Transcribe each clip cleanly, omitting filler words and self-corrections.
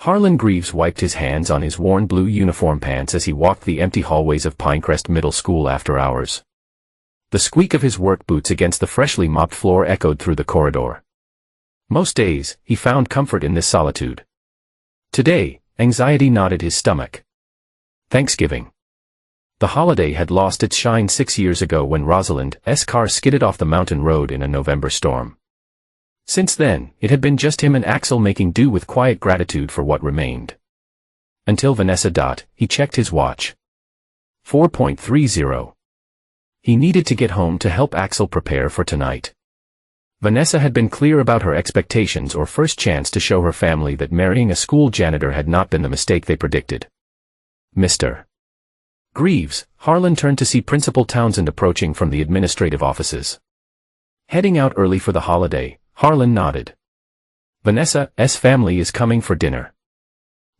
Harlan Greaves wiped his hands on his worn blue uniform pants as he walked the empty hallways of Pinecrest Middle School after hours. The squeak of his work boots against the freshly mopped floor echoed through the corridor. Most days, he found comfort in this solitude. Today, anxiety knotted his stomach. Thanksgiving. The holiday had lost its shine 6 years ago when Rosalind's car skidded off the mountain road in a November storm. Since then, it had been just him and Axel making do with quiet gratitude for what remained. Until Vanessa. He checked his watch. 4:30. He needed to get home to help Axel prepare for tonight. Vanessa had been clear about her expectations or first chance to show her family that marrying a school janitor had not been the mistake they predicted. Mr. Greaves, Harlan turned to see Principal Townsend approaching from the administrative offices. Heading out early for the holiday, Harlan nodded. Vanessa's family is coming for dinner.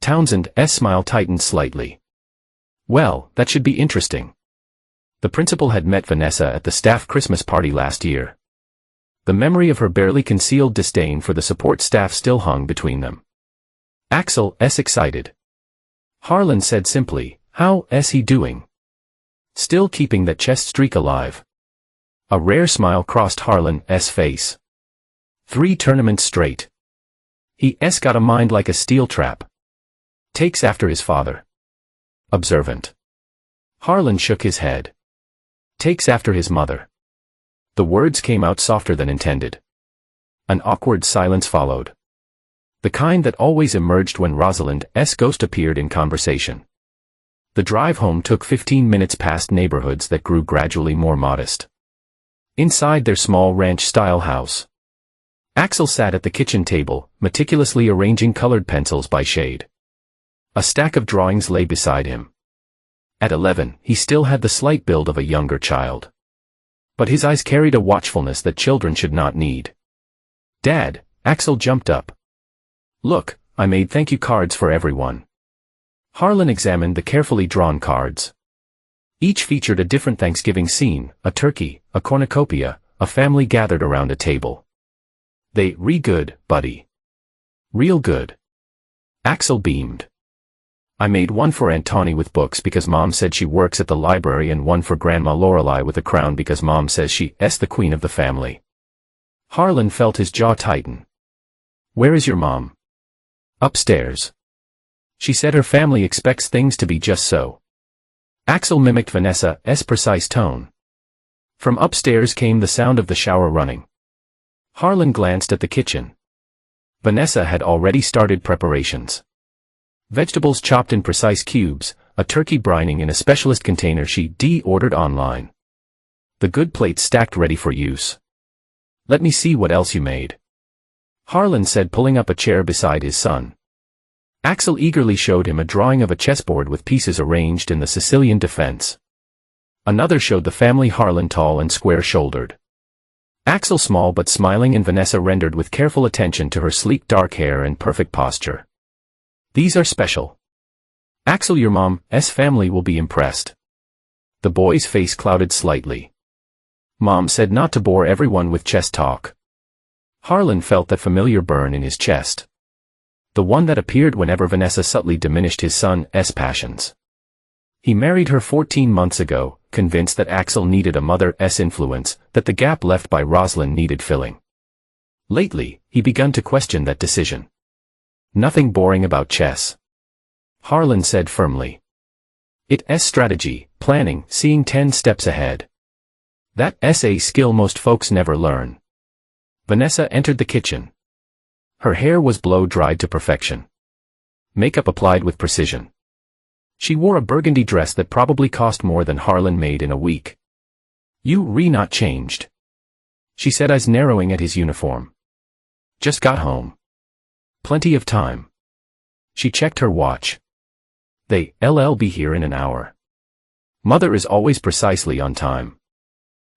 Townsend's smile tightened slightly. Well, that should be interesting. The principal had met Vanessa at the staff Christmas party last year. The memory of her barely concealed disdain for the support staff still hung between them. Axel's excited. Harlan said simply, "How's he doing?" Still keeping that chess streak alive. A rare smile crossed Harlan's face. 3 tournaments straight. He's got a mind like a steel trap. Takes after his father. Observant. Harlan shook his head. Takes after his mother. The words came out softer than intended. An awkward silence followed. The kind that always emerged when Rosalind's ghost appeared in conversation. The drive home took 15 minutes past neighborhoods that grew gradually more modest. Inside their small ranch-style house, Axel sat at the kitchen table, meticulously arranging colored pencils by shade. A stack of drawings lay beside him. At 11, he still had the slight build of a younger child. But his eyes carried a watchfulness that children should not need. "Dad," Axel jumped up. "Look, I made thank you cards for everyone." Harlan examined the carefully drawn cards. Each featured a different Thanksgiving scene, a turkey, a cornucopia, a family gathered around a table. "They good, buddy. Real good." Axel beamed. "I made one for Aunt Tawny with books because Mom said she works at the library and one for Grandma Lorelei with a crown because Mom says she's the queen of the family." Harlan felt his jaw tighten. "Where is your mom?" "Upstairs. She said her family expects things to be just so." Axel mimicked Vanessa's precise tone. From upstairs came the sound of the shower running. Harlan glanced at the kitchen. Vanessa had already started preparations. Vegetables chopped in precise cubes, a turkey brining in a specialist container she ordered online. The good plates stacked ready for use. "Let me see what else you made," Harlan said, pulling up a chair beside his son. Axel eagerly showed him a drawing of a chessboard with pieces arranged in the Sicilian defense. Another showed the family, Harlan tall and square-shouldered. Axel small but smiling, and Vanessa rendered with careful attention to her sleek dark hair and perfect posture. "These are special. Axel, your mom's family will be impressed." The boy's face clouded slightly. "Mom said not to bore everyone with chess talk." Harlan felt that familiar burn in his chest. The one that appeared whenever Vanessa subtly diminished his son's passions. He married her 14 months ago, convinced that Axel needed a mother's influence, that the gap left by Rosalind needed filling. Lately, he begun to question that decision. "Nothing boring about chess," Harlan said firmly. "It's strategy, planning, seeing 10 steps ahead. That's a skill most folks never learn." Vanessa entered the kitchen. Her hair was blow-dried to perfection. Makeup applied with precision. She wore a burgundy dress that probably cost more than Harlan made in a week. "You not changed," she said, eyes narrowing at his uniform. "Just got home. Plenty of time." She checked her watch. "They'll be here in an hour." Mother is always precisely on time.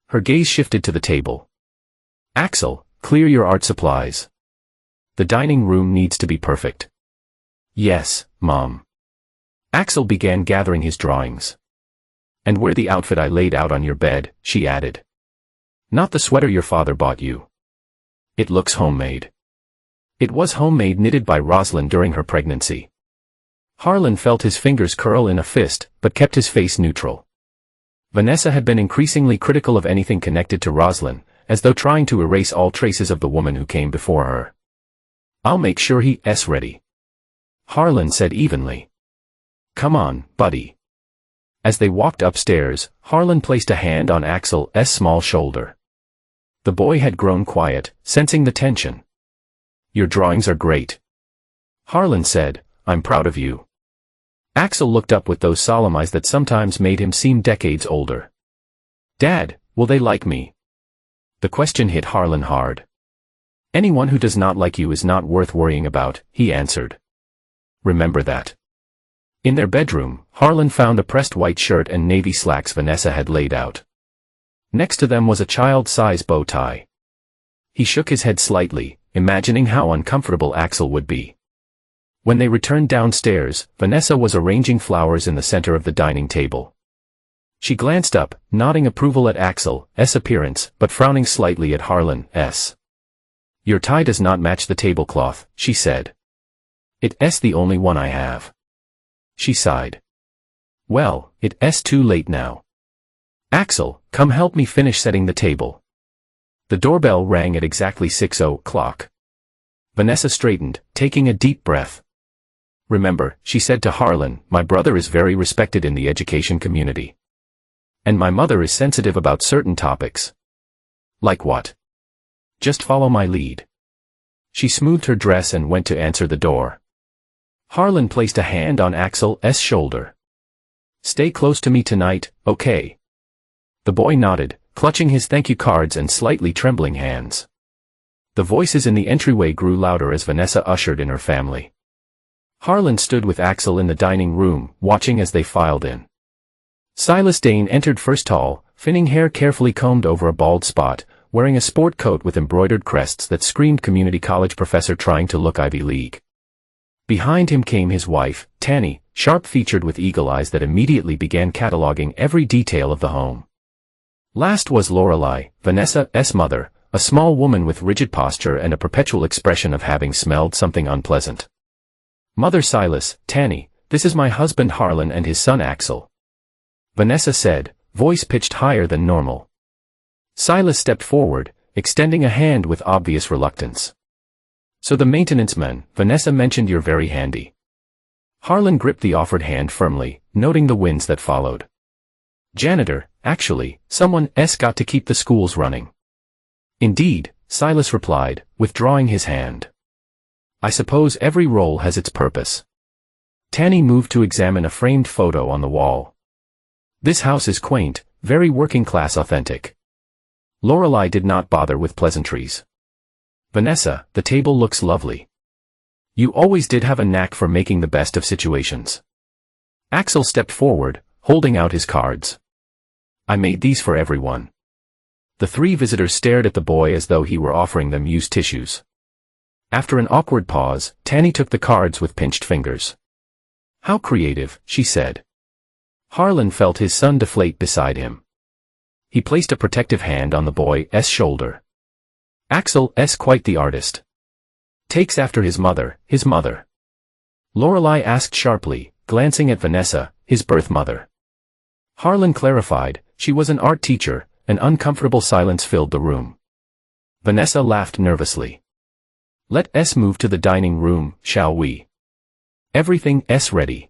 Her gaze shifted to the table. "Axel, clear your art supplies. The dining room needs to be perfect." "Yes, Mom." Axel began gathering his drawings. "And wear the outfit I laid out on your bed," she added. "Not the sweater your father bought you. It looks homemade." It was homemade, knitted by Rosalind during her pregnancy. Harlan felt his fingers curl in a fist, but kept his face neutral. Vanessa had been increasingly critical of anything connected to Rosalind, as though trying to erase all traces of the woman who came before her. "I'll make sure he's ready," Harlan said evenly. "Come on, buddy." As they walked upstairs, Harlan placed a hand on Axel's small shoulder. The boy had grown quiet, sensing the tension. "Your drawings are great," Harlan said. "I'm proud of you." Axel looked up with those solemn eyes that sometimes made him seem decades older. "Dad, will they like me?" The question hit Harlan hard. "Anyone who does not like you is not worth worrying about," he answered. "Remember that." In their bedroom, Harlan found a pressed white shirt and navy slacks Vanessa had laid out. Next to them was a child-size bow tie. He shook his head slightly, imagining how uncomfortable Axel would be. When they returned downstairs, Vanessa was arranging flowers in the center of the dining table. She glanced up, nodding approval at Axel's appearance, but frowning slightly at Harlan's. "Your tie does not match the tablecloth," she said. "It's the only one I have." She sighed. "Well, it's too late now. Axel, come help me finish setting the table." The doorbell rang at exactly 6:00. Vanessa straightened, taking a deep breath. "Remember," she said to Harlan, "my brother is very respected in the education community. And my mother is sensitive about certain topics." "Like what?" "Just follow my lead." She smoothed her dress and went to answer the door. Harlan placed a hand on Axel's shoulder. "Stay close to me tonight, okay?" The boy nodded, clutching his thank you cards and slightly trembling hands. The voices in the entryway grew louder as Vanessa ushered in her family. Harlan stood with Axel in the dining room, watching as they filed in. Silas Dane entered first, tall, thinning hair carefully combed over a bald spot, wearing a sport coat with embroidered crests that screamed community college professor trying to look Ivy League. Behind him came his wife, Tanny, sharp-featured with eagle eyes that immediately began cataloging every detail of the home. Last was Lorelei, Vanessa's mother, a small woman with rigid posture and a perpetual expression of having smelled something unpleasant. "Mother Silas, Tanny, this is my husband Harlan and his son Axel," Vanessa said, voice pitched higher than normal. Silas stepped forward, extending a hand with obvious reluctance. "So the maintenance man, Vanessa mentioned you're very handy." Harlan gripped the offered hand firmly, noting the winds that followed. "Janitor, actually, someone's got to keep the schools running." "Indeed," Silas replied, withdrawing his hand. "I suppose every role has its purpose." Tanny moved to examine a framed photo on the wall. "This house is quaint, very working-class authentic." Lorelei did not bother with pleasantries. "Vanessa, the table looks lovely. You always did have a knack for making the best of situations." Axel stepped forward, holding out his cards. "I made these for everyone." The three visitors stared at the boy as though he were offering them used tissues. After an awkward pause, Tanny took the cards with pinched fingers. "How creative," she said. Harlan felt his son deflate beside him. He placed a protective hand on the boy's shoulder. "Axel's quite the artist. Takes after his mother, Lorelei asked sharply, glancing at Vanessa, his birth mother. Harlan clarified, she was an art teacher. An uncomfortable silence filled the room. Vanessa laughed nervously. "Let's move to the dining room, shall we? Everything's ready."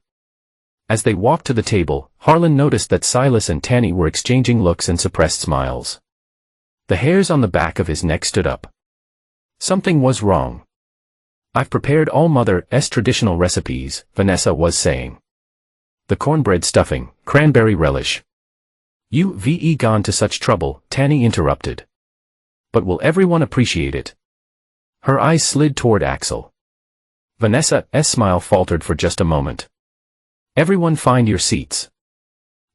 As they walked to the table, Harlan noticed that Silas and Tanny were exchanging looks and suppressed smiles. The hairs on the back of his neck stood up. Something was wrong. "I've prepared all Mother's traditional recipes," Vanessa was saying. "The cornbread stuffing, cranberry relish." "You've gone to such trouble," Tanny interrupted. "But will everyone appreciate it?" Her eyes slid toward Axel. Vanessa's smile faltered for just a moment. "Everyone find your seats.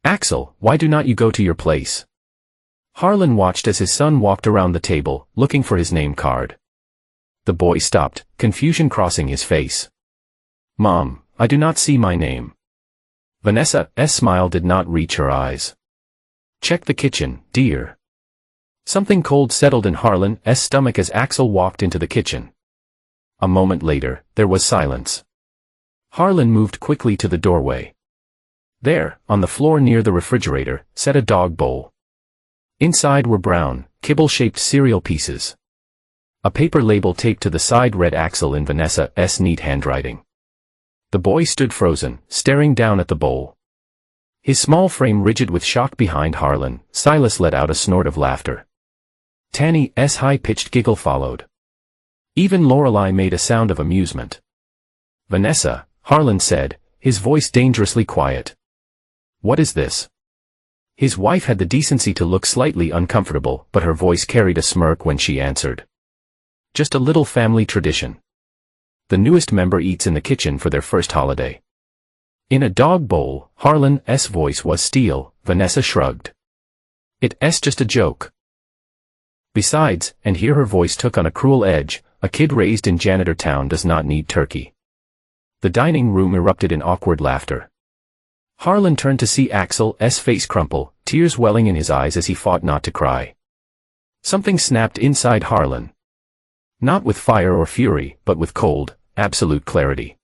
Axel, why do not you go to your place?" Harlan watched as his son walked around the table, looking for his name card. The boy stopped, confusion crossing his face. "Mom, I do not see my name." Vanessa's smile did not reach her eyes. "Check the kitchen, dear." Something cold settled in Harlan's stomach as Axel walked into the kitchen. A moment later, there was silence. Harlan moved quickly to the doorway. There, on the floor near the refrigerator, sat a dog bowl. Inside were brown, kibble-shaped cereal pieces. A paper label taped to the side read Axel in Vanessa's neat handwriting. The boy stood frozen, staring down at the bowl. His small frame rigid with shock. Behind Harlan, Silas let out a snort of laughter. Tanny's high-pitched giggle followed. Even Lorelei made a sound of amusement. "Vanessa," Harlan said, his voice dangerously quiet. "What is this?" His wife had the decency to look slightly uncomfortable, but her voice carried a smirk when she answered. "Just a little family tradition. The newest member eats in the kitchen for their first holiday." In a dog bowl, Harlan's voice was steel. Vanessa shrugged. "It's just a joke. Besides," and here her voice took on a cruel edge, "a kid raised in janitor town does not need turkey." The dining room erupted in awkward laughter. Harlan turned to see Axel's face crumple, tears welling in his eyes as he fought not to cry. Something snapped inside Harlan. Not with fire or fury, but with cold, absolute clarity.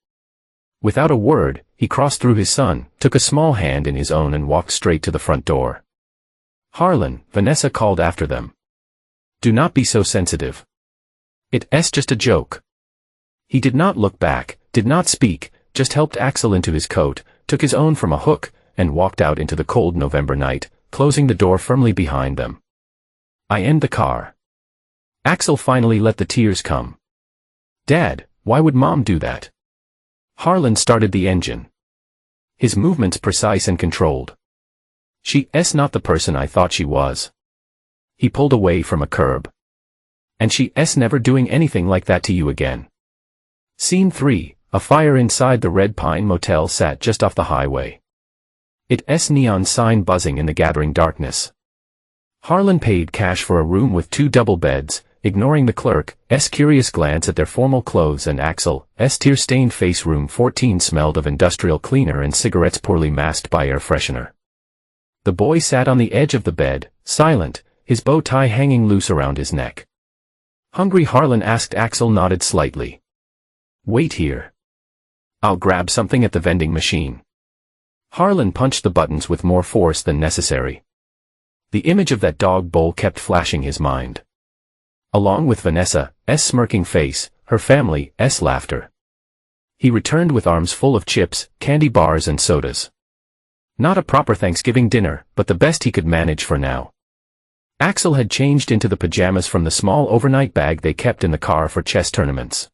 Without a word, he crossed through his son, took a small hand in his own and walked straight to the front door. "Harlan," Vanessa called after them. "Do not be so sensitive. It's just a joke." He did not look back, did not speak, just helped Axel into his coat, took his own from a hook, and walked out into the cold November night, closing the door firmly behind them. "I end the car." Axel finally let the tears come. "Dad, why would Mom do that?" Harlan started the engine. His movements precise and controlled. "She's not the person I thought she was." He pulled away from a curb. "And she's never doing anything like that to you again." Scene 3, a fire inside the Red Pine Motel sat just off the highway. Its neon sign buzzing in the gathering darkness. Harlan paid cash for a room with 2 double beds, ignoring the clerk's curious glance at their formal clothes and Axel's tear-stained face. Room 14 smelled of industrial cleaner and cigarettes poorly masked by air freshener. The boy sat on the edge of the bed, silent, his bow tie hanging loose around his neck. "Hungry?" Harlan asked. Axel nodded slightly. "Wait here. I'll grab something at the vending machine." Harlan punched the buttons with more force than necessary. The image of that dog bowl kept flashing his mind. Along with Vanessa's smirking face, her family's laughter. He returned with arms full of chips, candy bars and sodas. Not a proper Thanksgiving dinner, but the best he could manage for now. Axel had changed into the pajamas from the small overnight bag they kept in the car for chess tournaments.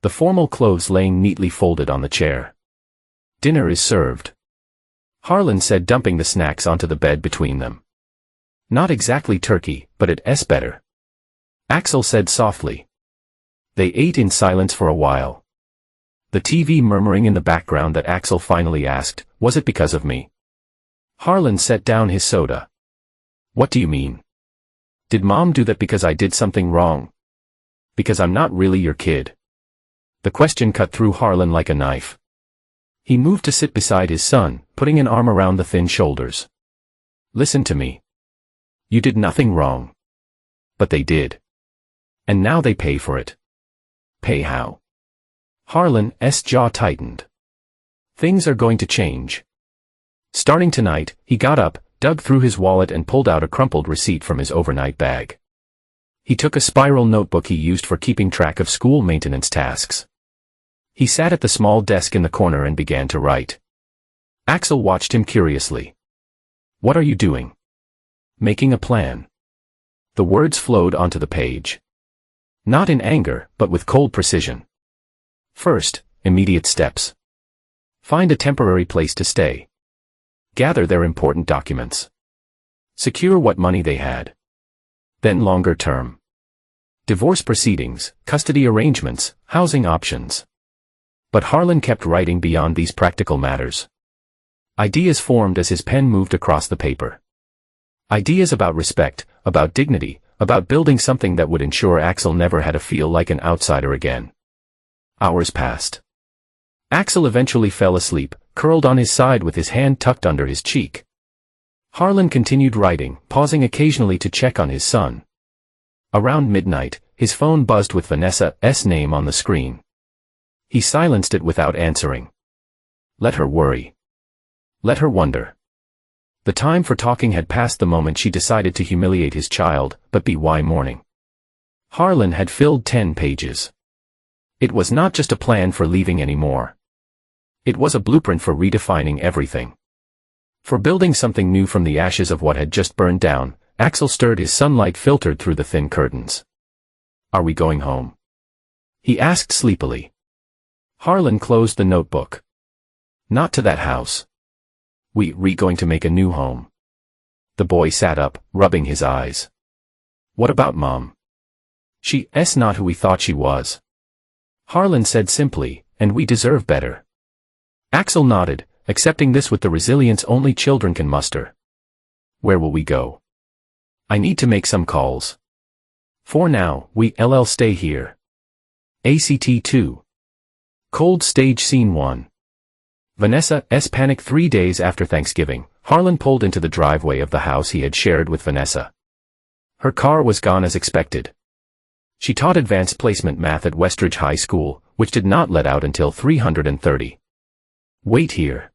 The formal clothes laying neatly folded on the chair. "Dinner is served," Harlan said, dumping the snacks onto the bed between them. "Not exactly turkey, but it's better," Axel said softly. They ate in silence for a while. The TV murmuring in the background that Axel finally asked, "Was it because of me?" Harlan set down his soda. "What do you mean? Did Mom do that because I did something wrong? Because I'm not really your kid?" The question cut through Harlan like a knife. He moved to sit beside his son, putting an arm around the thin shoulders. "Listen to me. You did nothing wrong. But they did. And now they pay for it." "Pay how?" Harlan's jaw tightened. "Things are going to change. Starting tonight." He got up, dug through his wallet and pulled out a crumpled receipt from his overnight bag. He took a spiral notebook he used for keeping track of school maintenance tasks. He sat at the small desk in the corner and began to write. Axel watched him curiously. "What are you doing?" "Making a plan." The words flowed onto the page. Not in anger, but with cold precision. First, immediate steps. Find a temporary place to stay. Gather their important documents. Secure what money they had. Then longer term. Divorce proceedings, custody arrangements, housing options. But Harlan kept writing beyond these practical matters. Ideas formed as his pen moved across the paper. Ideas about respect, about dignity, about building something that would ensure Axel never had to feel like an outsider again. Hours passed. Axel eventually fell asleep, curled on his side with his hand tucked under his cheek. Harlan continued writing, pausing occasionally to check on his son. Around midnight, His phone buzzed with Vanessa's name on the screen. He silenced it without answering. Let her worry. Let her wonder. The time for talking had passed the moment she decided to humiliate his child, but why morning? Harlan had filled 10 pages. It was not just a plan for leaving anymore. It was a blueprint for redefining everything. For building something new from the ashes of what had just burned down. Axel stirred his sunlight filtered through the thin curtains. Are we going home? He asked sleepily. Harlan closed the notebook. Not to that house. We're going to make a new home. The boy sat up, rubbing his eyes. What about Mom? She's not who we thought she was. Harlan said simply, and we deserve better. Axel nodded, accepting this with the resilience only children can muster. Where will we go? I need to make some calls. For now, we'll stay here. ACT 2. Cold Stage Scene 1. Vanessa's panic 3 days after Thanksgiving. Harlan pulled into the driveway of the house he had shared with Vanessa. Her car was gone as expected. She taught advanced placement math at Westridge High School, which did not let out until 330. Wait here.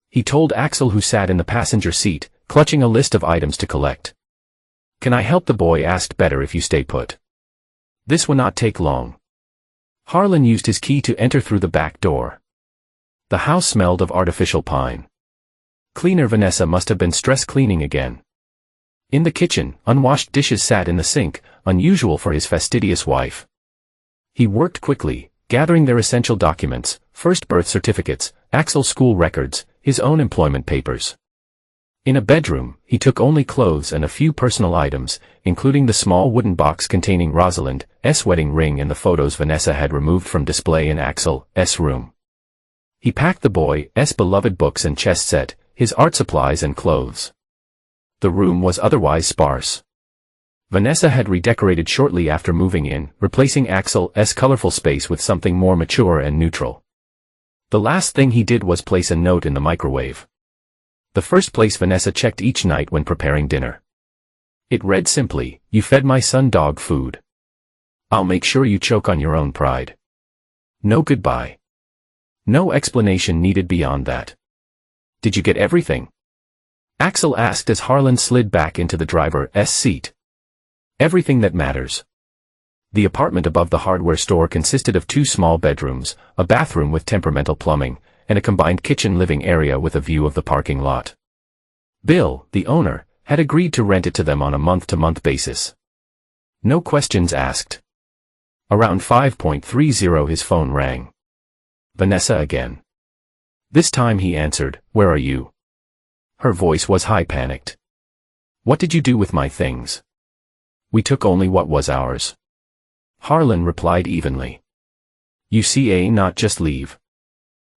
He told Axel, who sat in the passenger seat, clutching a list of items to collect. Can I help? The boy asked. Better if you stay put. This will not take long. Harlan used his key to enter through the back door. The house smelled of artificial pine. Cleaner Vanessa must have been stress cleaning again. In the kitchen, unwashed dishes sat in the sink, unusual for his fastidious wife. He worked quickly, gathering their essential documents, first birth certificates, Axel's school records, his own employment papers. In a bedroom, he took only clothes and a few personal items, including the small wooden box containing Rosalind's wedding ring and the photos Vanessa had removed from display in Axel's room. He packed the boy's beloved books and chess set, his art supplies and clothes. The room was otherwise sparse. Vanessa had redecorated shortly after moving in, replacing Axel's colorful space with something more mature and neutral. The last thing he did was place a note in the microwave. The first place Vanessa checked each night when preparing dinner. It read simply, "You fed my son dog food. I'll make sure you choke on your own pride." No goodbye. No explanation needed beyond that. Did you get everything? Axel asked as Harlan slid back into the driver's seat. Everything that matters. The apartment above the hardware store consisted of 2 small bedrooms, a bathroom with temperamental plumbing, and a combined kitchen-living area with a view of the parking lot. Bill, the owner, had agreed to rent it to them on a month-to-month basis. No questions asked. Around 5:30 his phone rang. Vanessa again. This time he answered, "Where are you?" Her voice was high-panicked. "What did you do with my things?" "We took only what was ours." Harlan replied evenly. "You see, not just leave.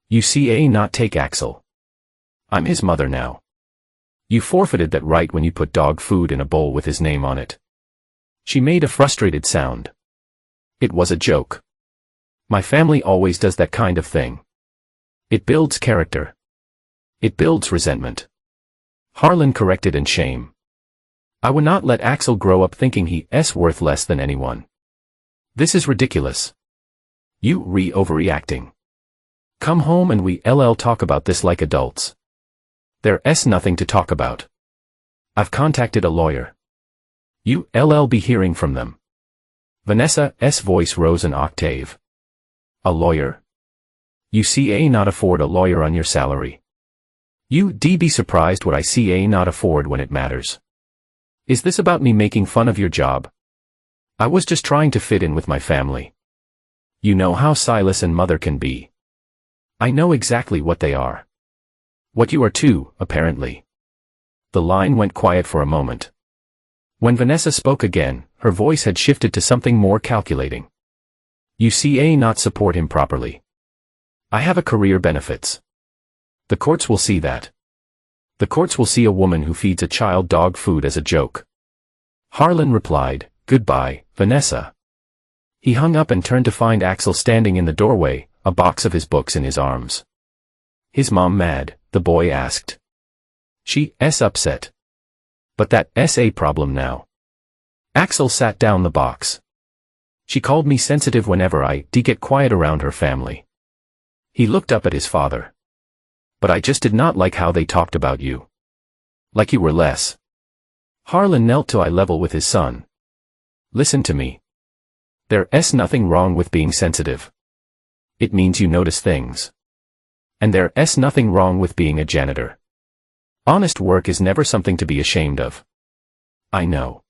You see, not take Axel. I'm his mother now. You forfeited that right when you put dog food in a bowl with his name on it." She made a frustrated sound. "It was a joke. My family always does that kind of thing. It builds character. It builds resentment." Harlan corrected in shame. "I would not let Axel grow up thinking he's worth less than anyone. This is ridiculous. You overreacting. Come home and we'll talk about this like adults." "There's nothing to talk about. I've contacted a lawyer. You'll be hearing from them." Vanessa's voice rose an octave. "A lawyer? You see, not afford a lawyer on your salary. You'd be surprised what I see not afford when it matters. Is this about me making fun of your job? I was just trying to fit in with my family. You know how Silas and Mother can be. I know exactly what they are. What you are too, apparently." The line went quiet for a moment. When Vanessa spoke again, her voice had shifted to something more calculating. "You see, not support him properly. I have a career benefits. The courts will see that. The courts will see a woman who feeds a child dog food as a joke." Harlan replied, "Goodbye, Vanessa." He hung up and turned to find Axel standing in the doorway, a box of his books in his arms. "His mom mad?" the boy asked. "She's upset. But that's a problem now." Axel sat down the box. She called me sensitive whenever I get quiet around her family. He looked up at his father. But I just did not like how they talked about you. Like you were less. Harlan knelt to eye level with his son. Listen to me. There's nothing wrong with being sensitive. It means you notice things. And there's nothing wrong with being a janitor. Honest work is never something to be ashamed of. I know.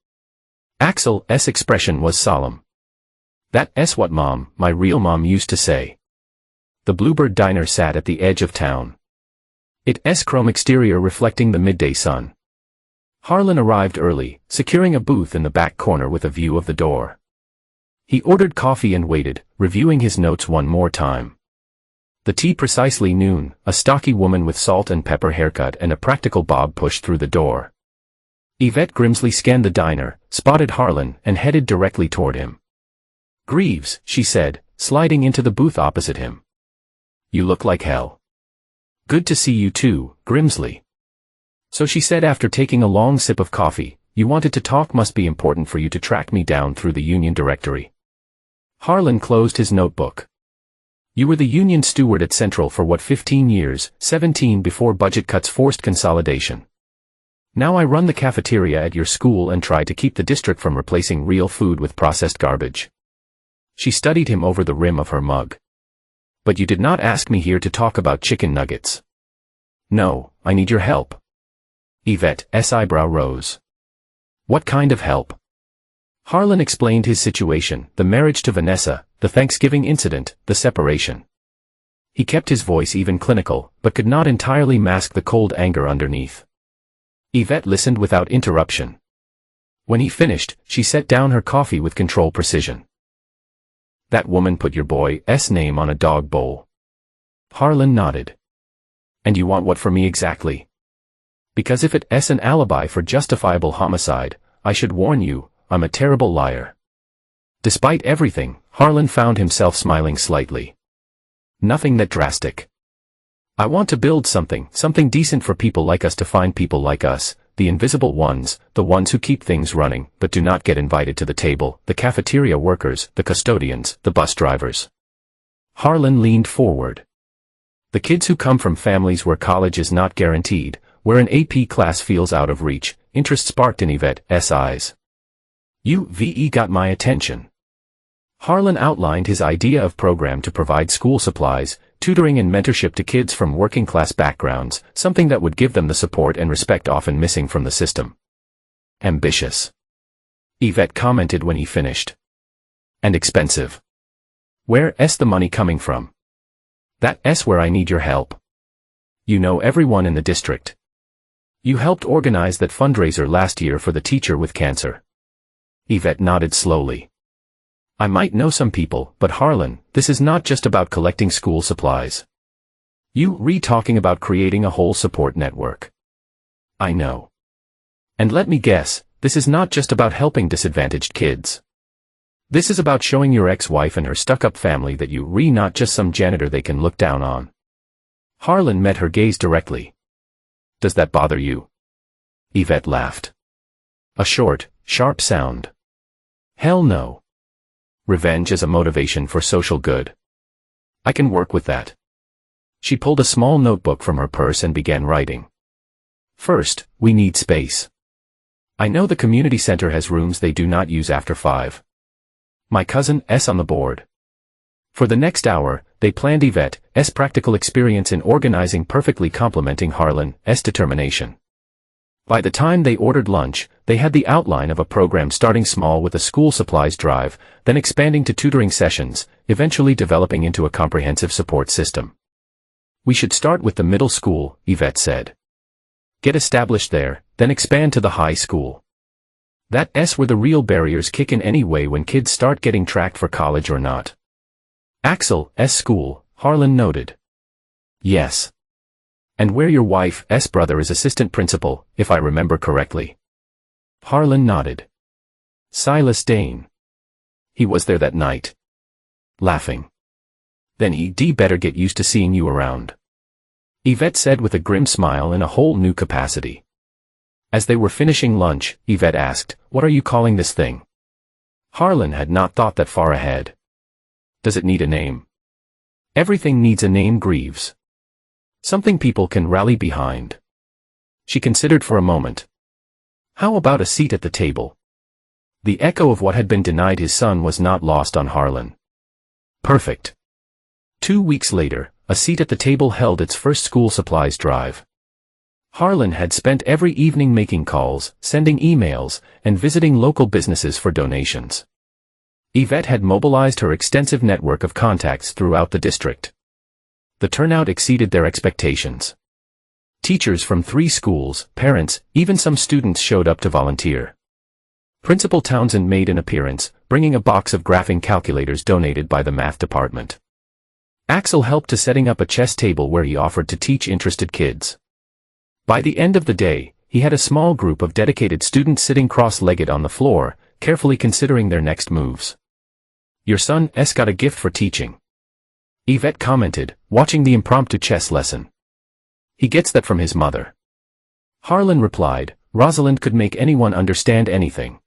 Axel's expression was solemn. That's what Mom, my real mom, used to say. The Bluebird Diner sat at the edge of town. Its chrome exterior reflecting the midday sun. Harlan arrived early, securing a booth in the back corner with a view of the door. He ordered coffee and waited, reviewing his notes one more time. The tea precisely noon, a stocky woman with salt and pepper haircut and a practical bob pushed through the door. Yvette grimly scanned the diner, spotted Harlan, and headed directly toward him. Greaves, she said, sliding into the booth opposite him. You look like hell. Good to see you too, Grimsley. So she said after taking a long sip of coffee, you wanted to talk, must be important for you to track me down through the union directory. Harlan closed his notebook. You were the union steward at Central for what, 15 years, 17 before budget cuts forced consolidation. Now I run the cafeteria at your school and try to keep the district from replacing real food with processed garbage. She studied him over the rim of her mug. But you did not ask me here to talk about chicken nuggets. No, I need your help. Yvette's eyebrow rose. What kind of help? Harlan explained his situation, the marriage to Vanessa, the Thanksgiving incident, the separation. He kept his voice even clinical, but could not entirely mask the cold anger underneath. Yvette listened without interruption. When he finished, she set down her coffee with control precision. That woman put your boy's name on a dog bowl. Harlan nodded. And you want what from me exactly? Because if it's an alibi for justifiable homicide, I should warn you, I'm a terrible liar. Despite everything, Harlan found himself smiling slightly. Nothing that drastic. I want to build something decent for people like us, to find people like us, the invisible ones, the ones who keep things running but do not get invited to the table, the cafeteria workers, the custodians, the bus drivers. Harlan leaned forward. The kids who come from families where college is not guaranteed, where an AP class feels out of reach. Interest sparked in Yvette's eyes. You've got my attention. Harlan outlined his idea of program to provide school supplies, tutoring and mentorship to kids from working-class backgrounds, something that would give them the support and respect often missing from the system. Ambitious. Yvette commented when he finished. And expensive. Where's the money coming from? That's where I need your help. You know everyone in the district. You helped organize that fundraiser last year for the teacher with cancer. Yvette nodded slowly. I might know some people, but Harlan, this is not just about collecting school supplies. You're talking about creating a whole support network. I know. And let me guess, this is not just about helping disadvantaged kids. This is about showing your ex-wife and her stuck-up family that you're not just some janitor they can look down on. Harlan met her gaze directly. Does that bother you? Yvette laughed. A short, sharp sound. Hell no. Revenge as a motivation for social good. I can work with that. She pulled a small notebook from her purse and began writing. First, we need space. I know the community center has rooms they do not use after 5. My cousin's on the board. For the next hour, they planned Yvette's practical experience in organizing, perfectly complementing Harlan's determination. By the time they ordered lunch, they had the outline of a program starting small with a school supplies drive, then expanding to tutoring sessions, eventually developing into a comprehensive support system. We should start with the middle school, Yvette said. Get established there, then expand to the high school. That's where the real barriers kick in anyway, when kids start getting tracked for college or not. Axel's school, Harlan noted. Yes. And where your wife's brother is assistant principal, if I remember correctly. Harlan nodded. Silas Dane. He was there that night. Laughing. Then he'd better get used to seeing you around. Yvette said with a grim smile in a whole new capacity. As they were finishing lunch, Yvette asked, what are you calling this thing? Harlan had not thought that far ahead. Does it need a name? Everything needs a name, Greaves. Something people can rally behind. She considered for a moment. How about a seat at the table? The echo of what had been denied his son was not lost on Harlan. Perfect. 2 weeks later, a seat at the table held its first school supplies drive. Harlan had spent every evening making calls, sending emails, and visiting local businesses for donations. Yvette had mobilized her extensive network of contacts throughout the district. The turnout exceeded their expectations. Teachers from 3 schools, parents, even some students showed up to volunteer. Principal Townsend made an appearance, bringing a box of graphing calculators donated by the math department. Axel helped to setting up a chess table where he offered to teach interested kids. By the end of the day, he had a small group of dedicated students sitting cross-legged on the floor, carefully considering their next moves. Your son S got a gift for teaching, Yvette commented, watching the impromptu chess lesson. He gets that from his mother. Harlan replied, Rosalind could make anyone understand anything.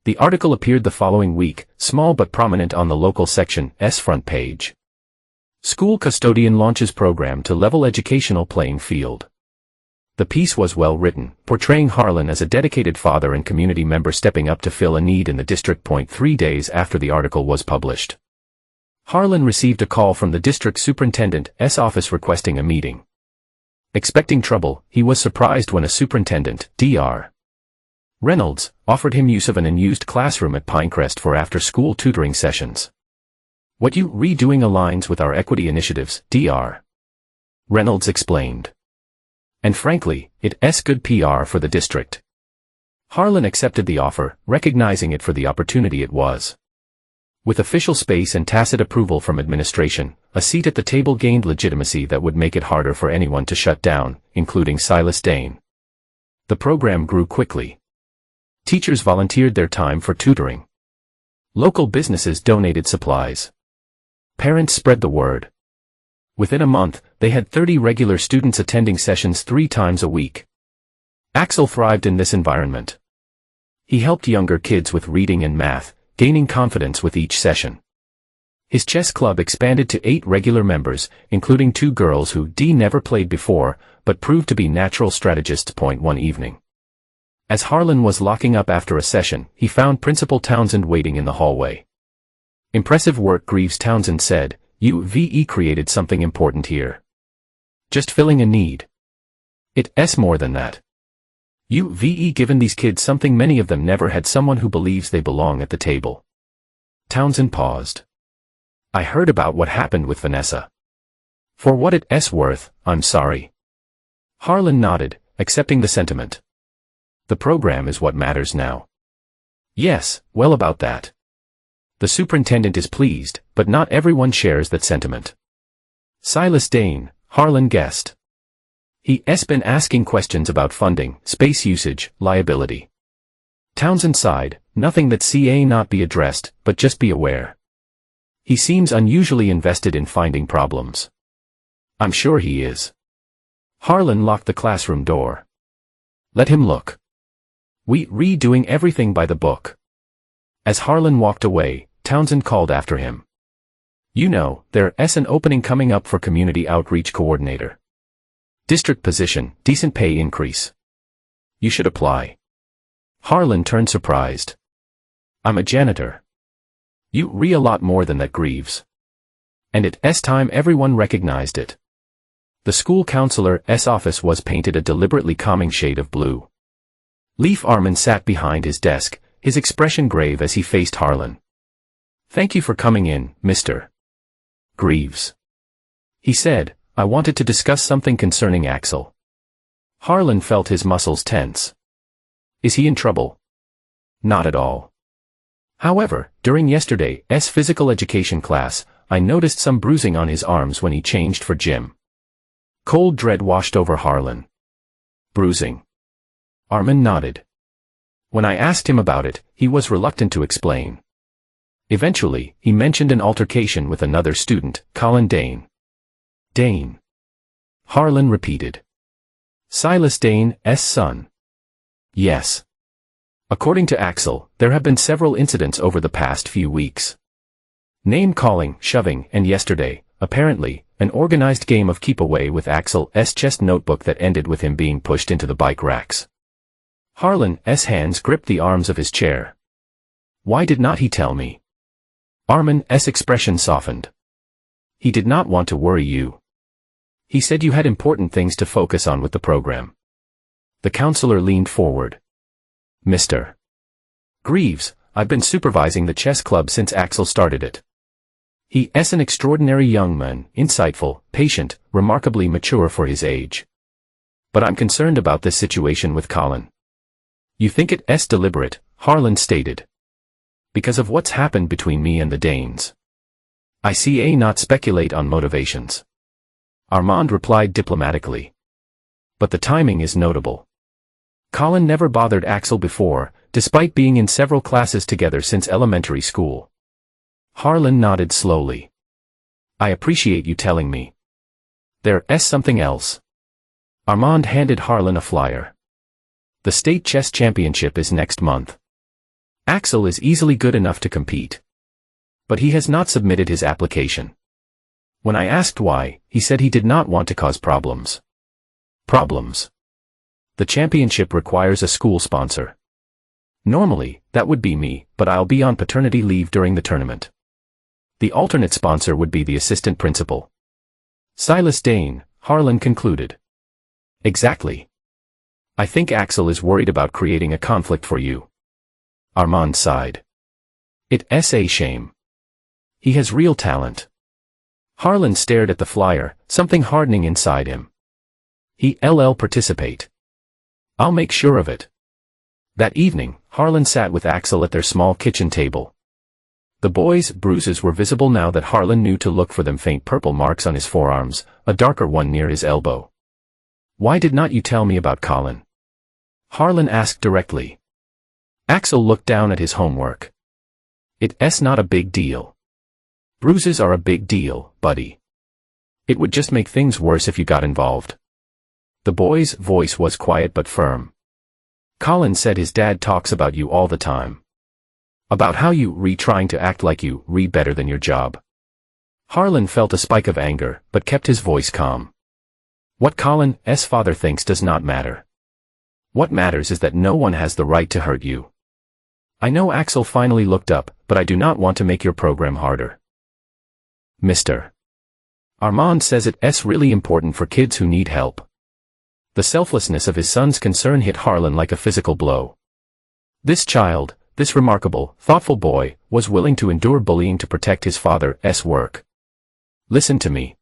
The article appeared the following week, small but prominent on the local section S front page. School custodian launches program to level educational playing field. The piece was well written, portraying Harlan as a dedicated father and community member stepping up to fill a need in the district. 3 days after the article was published, Harlan received a call from the district superintendent's office requesting a meeting. Expecting trouble, he was surprised when a superintendent, Dr. Reynolds, offered him use of an unused classroom at Pinecrest for after-school tutoring sessions. What you redoing aligns with our equity initiatives, Dr. Reynolds explained. And frankly, it's good PR for the district. Harlan accepted the offer, recognizing it for the opportunity it was. With official space and tacit approval from administration, a seat at the table gained legitimacy that would make it harder for anyone to shut down, including Silas Dane. The program grew quickly. Teachers volunteered their time for tutoring. Local businesses donated supplies. Parents spread the word. Within a month, they had 30 regular students attending sessions 3 times a week. Axel thrived in this environment. He helped younger kids with reading and math, gaining confidence with each session. His chess club expanded to 8 regular members, including 2 girls who never played before, but proved to be natural strategists. One evening, as Harlan was locking up after a session, he found Principal Townsend waiting in the hallway. Impressive work, Greaves. Townsend said. You've created something important here. Just filling a need. It's more than that. You've given these kids something many of them never had, someone who believes they belong at the table. Townsend paused. I heard about what happened with Vanessa. For what it's worth, I'm sorry. Harlan nodded, accepting the sentiment. The program is what matters now. Yes, well, about that. The superintendent is pleased, but not everyone shares that sentiment. Silas Dane, Harlan guessed. He's been asking questions about funding, space usage, liability. Townsend sighed, nothing that not be addressed, but just be aware. He seems unusually invested in finding problems. I'm sure he is. Harlan locked the classroom door. Let him look. We redoing everything by the book. As Harlan walked away, Townsend called after him. You know, there's an opening coming up for community outreach coordinator. District position, decent pay increase. You should apply. Harlan turned surprised. I'm a janitor. You a lot more than that, Greaves. And it's time everyone recognized it. The school counselor's office was painted a deliberately calming shade of blue. Leif Arman sat behind his desk, his expression grave as he faced Harlan. Thank you for coming in, Mr. Greaves. He said, I wanted to discuss something concerning Axel. Harlan felt his muscles tense. Is he in trouble? Not at all. However, during yesterday's physical education class, I noticed some bruising on his arms when he changed for gym. Cold dread washed over Harlan. Bruising. Arman nodded. When I asked him about it, he was reluctant to explain. Eventually, he mentioned an altercation with another student, Colin Dane. Dane. Harlan repeated. Silas Dane's son. Yes. According to Axel, there have been several incidents over the past few weeks. Name-calling, shoving, and yesterday, apparently, an organized game of keep away with Axel's chest notebook that ended with him being pushed into the bike racks. Harlan's hands gripped the arms of his chair. Why did not he tell me? Armin's expression softened. He did not want to worry you. He said you had important things to focus on with the program. The counselor leaned forward. Mr. Greaves, I've been supervising the chess club since Axel started it. He's an extraordinary young man, insightful, patient, remarkably mature for his age. But I'm concerned about this situation with Colin. You think it's deliberate, Harlan stated. Because of what's happened between me and the Danes. I see not speculate on motivations. Armand replied diplomatically. But the timing is notable. Colin never bothered Axel before, despite being in several classes together since elementary school. Harlan nodded slowly. I appreciate you telling me. There's something else. Armand handed Harlan a flyer. The state chess championship is next month. Axel is easily good enough to compete. But he has not submitted his application. When I asked why, he said he did not want to cause problems. Problems. The championship requires a school sponsor. Normally, that would be me, but I'll be on paternity leave during the tournament. The alternate sponsor would be the assistant principal. Silas Dane, Harlan concluded. Exactly. I think Axel is worried about creating a conflict for you. Armand sighed. It's a shame. He has real talent. Harlan stared at the flyer, something hardening inside him. He'll participate. I'll make sure of it. That evening, Harlan sat with Axel at their small kitchen table. The boy's bruises were visible now that Harlan knew to look for them, faint purple marks on his forearms, a darker one near his elbow. Why did not you tell me about Colin? Harlan asked directly. Axel looked down at his homework. It's not a big deal. Bruises are a big deal, buddy. It would just make things worse if you got involved. The boy's voice was quiet but firm. Colin said his dad talks about you all the time. About how you trying to act like you better than your job. Harlan felt a spike of anger, but kept his voice calm. What Colin's father thinks does not matter. What matters is that no one has the right to hurt you. I know Axel finally looked up, but I do not want to make your program harder. Mr. Armand says it's really important for kids who need help. The selflessness of his son's concern hit Harlan like a physical blow. This child, this remarkable, thoughtful boy, was willing to endure bullying to protect his father's work. Listen to me.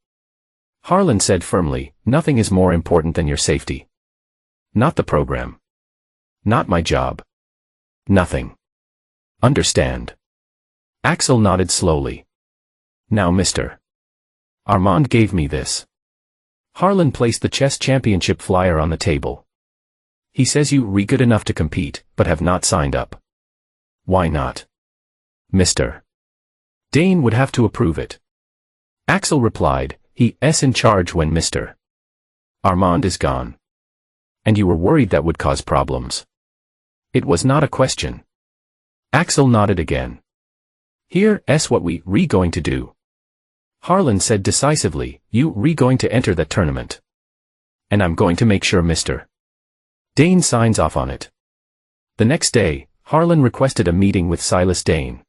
Harlan said firmly, nothing is more important than your safety. Not the program. Not my job. Nothing. Understand? Axel nodded slowly. Now Mr. Armand gave me this. Harlan placed the chess championship flyer on the table. He says you good enough to compete, but have not signed up. Why not? Mr. Dane would have to approve it. Axel replied, he's in charge when Mr. Armand is gone. And you were worried that would cause problems. It was not a question. Axel nodded again. Here's what we going to do. Harlan said decisively, you going to enter that tournament. And I'm going to make sure Mr. Dane signs off on it. The next day, Harlan requested a meeting with Silas Dane.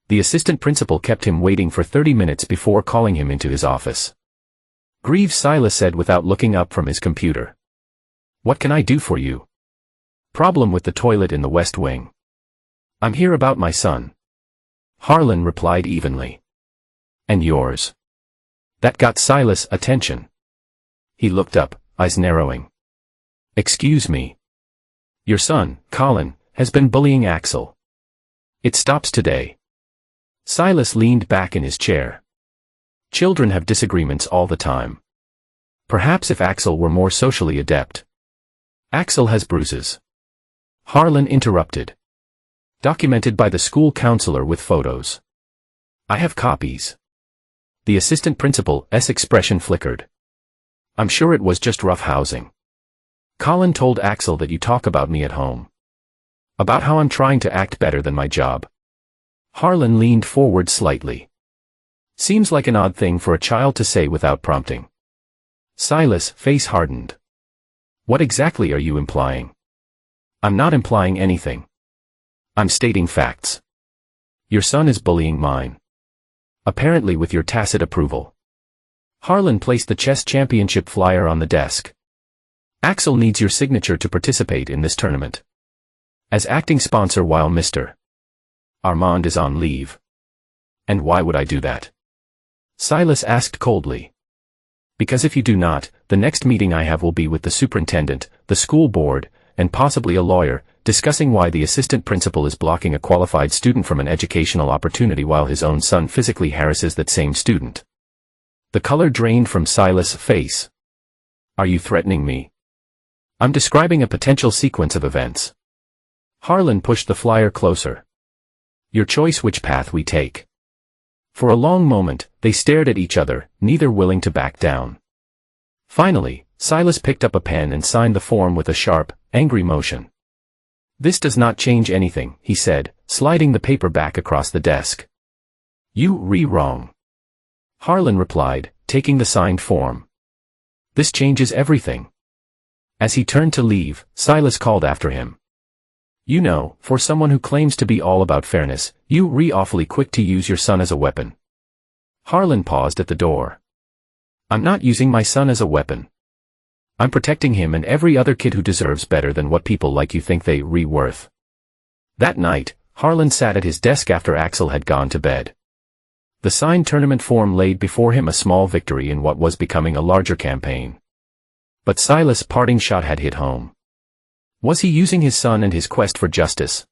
The assistant principal kept him waiting for 30 minutes before calling him into his office. Greaves, Silas said without looking up from his computer. What can I do for you? Problem with the toilet in the West Wing. I'm here about my son. Harlan replied evenly. And yours. That got Silas' attention. He looked up, eyes narrowing. Excuse me. Your son, Colin, has been bullying Axel. It stops today. Silas leaned back in his chair. Children have disagreements all the time. Perhaps if Axel were more socially adept. Axel has bruises. Harlan interrupted. Documented by the school counselor with photos. I have copies. The assistant principal's expression flickered. I'm sure it was just rough housing. Colin told Axel that you talk about me at home. About how I'm trying to act better than my job. Harlan leaned forward slightly. Seems like an odd thing for a child to say without prompting. Silas' face hardened. What exactly are you implying? I'm not implying anything. I'm stating facts. Your son is bullying mine. Apparently with your tacit approval. Harlan placed the chess championship flyer on the desk. Axel needs your signature to participate in this tournament. As acting sponsor while Mr. Armand is on leave. And why would I do that? Silas asked coldly. Because if you do not, the next meeting I have will be with the superintendent, the school board, and possibly a lawyer, discussing why the assistant principal is blocking a qualified student from an educational opportunity while his own son physically harasses that same student. The color drained from Silas' face. Are you threatening me? I'm describing a potential sequence of events. Harlan pushed the flyer closer. Your choice which path we take. For a long moment, they stared at each other, neither willing to back down. Finally, Silas picked up a pen and signed the form with a sharp, angry motion. This does not change anything, he said, sliding the paper back across the desk. You wrong. Harlan replied, taking the signed form. This changes everything. As he turned to leave, Silas called after him. You know, for someone who claims to be all about fairness, you awfully quick to use your son as a weapon. Harlan paused at the door. I'm not using my son as a weapon. I'm protecting him and every other kid who deserves better than what people like you think they worth. That night, Harlan sat at his desk after Axel had gone to bed. The signed tournament form laid before him a small victory in what was becoming a larger campaign. But Silas' parting shot had hit home. Was he using his son and his quest for justice?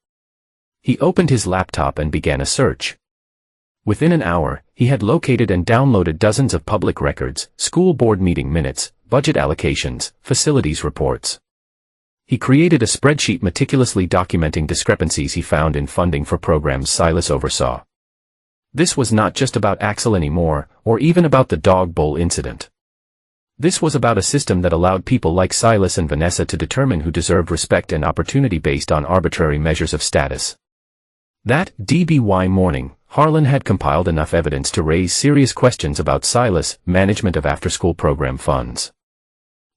He opened his laptop and began a search. Within an hour, he had located and downloaded dozens of public records, school board meeting minutes, budget allocations, facilities reports. He created a spreadsheet meticulously documenting discrepancies he found in funding for programs Silas oversaw. This was not just about Axel anymore, or even about the dog bowl incident. This was about a system that allowed people like Silas and Vanessa to determine who deserved respect and opportunity based on arbitrary measures of status. That DBY morning, Harlan had compiled enough evidence to raise serious questions about Silas' management of after-school program funds.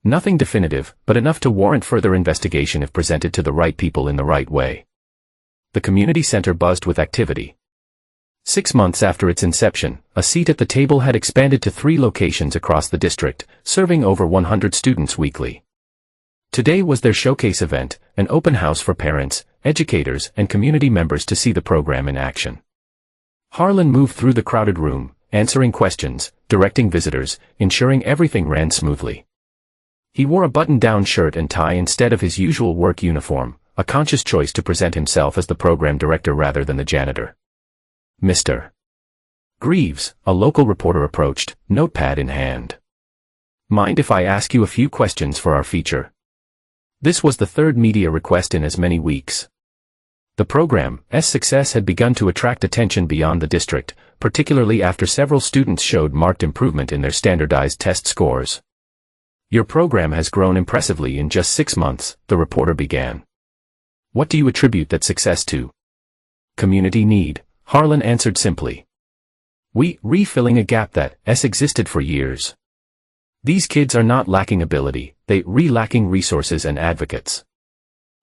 Nothing definitive, but enough to warrant further investigation if presented to the right people in the right way. The community center buzzed with activity. 6 months after its inception, a seat at the table had expanded to 3 locations across the district, serving over 100 students weekly. Today was their showcase event, an open house for parents, educators, and community members to see the program in action. Harlan moved through the crowded room, answering questions, directing visitors, ensuring everything ran smoothly. He wore a button-down shirt and tie instead of his usual work uniform, a conscious choice to present himself as the program director rather than the janitor. Mr. Greaves, a local reporter approached, notepad in hand. Mind if I ask you a few questions for our feature? This was the 3rd media request in as many weeks. The program's success had begun to attract attention beyond the district, particularly after several students showed marked improvement in their standardized test scores. Your program has grown impressively in just 6 months, the reporter began. What do you attribute that success to? Community need, Harlan answered simply. We refilling a gap that existed for years. These kids are not lacking ability, they lacking resources and advocates.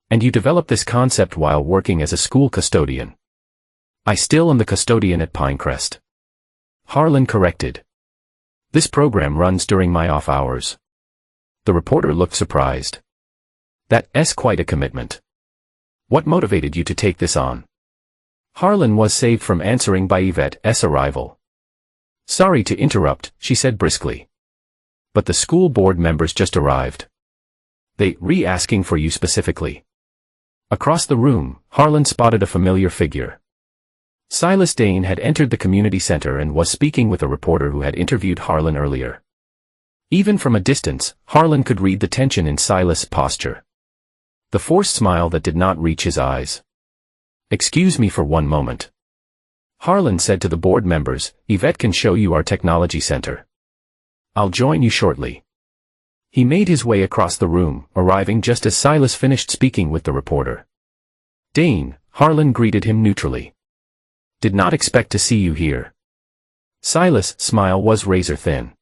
And you developed this concept while working as a school custodian. I still am the custodian at Pinecrest. Harlan corrected. This program runs during my off hours. The reporter looked surprised. That's quite a commitment. What motivated you to take this on? Harlan was saved from answering by Yvette's arrival. Sorry to interrupt, she said briskly. But the school board members just arrived. They asking for you specifically. Across the room, Harlan spotted a familiar figure. Silas Dane had entered the community center and was speaking with a reporter who had interviewed Harlan earlier. Even from a distance, Harlan could read the tension in Silas' posture. The forced smile that did not reach his eyes. Excuse me for one moment. Harlan said to the board members, Yvette can show you our technology center. I'll join you shortly. He made his way across the room, arriving just as Silas finished speaking with the reporter. Dane, Harlan greeted him neutrally. Did not expect to see you here. Silas' smile was razor thin.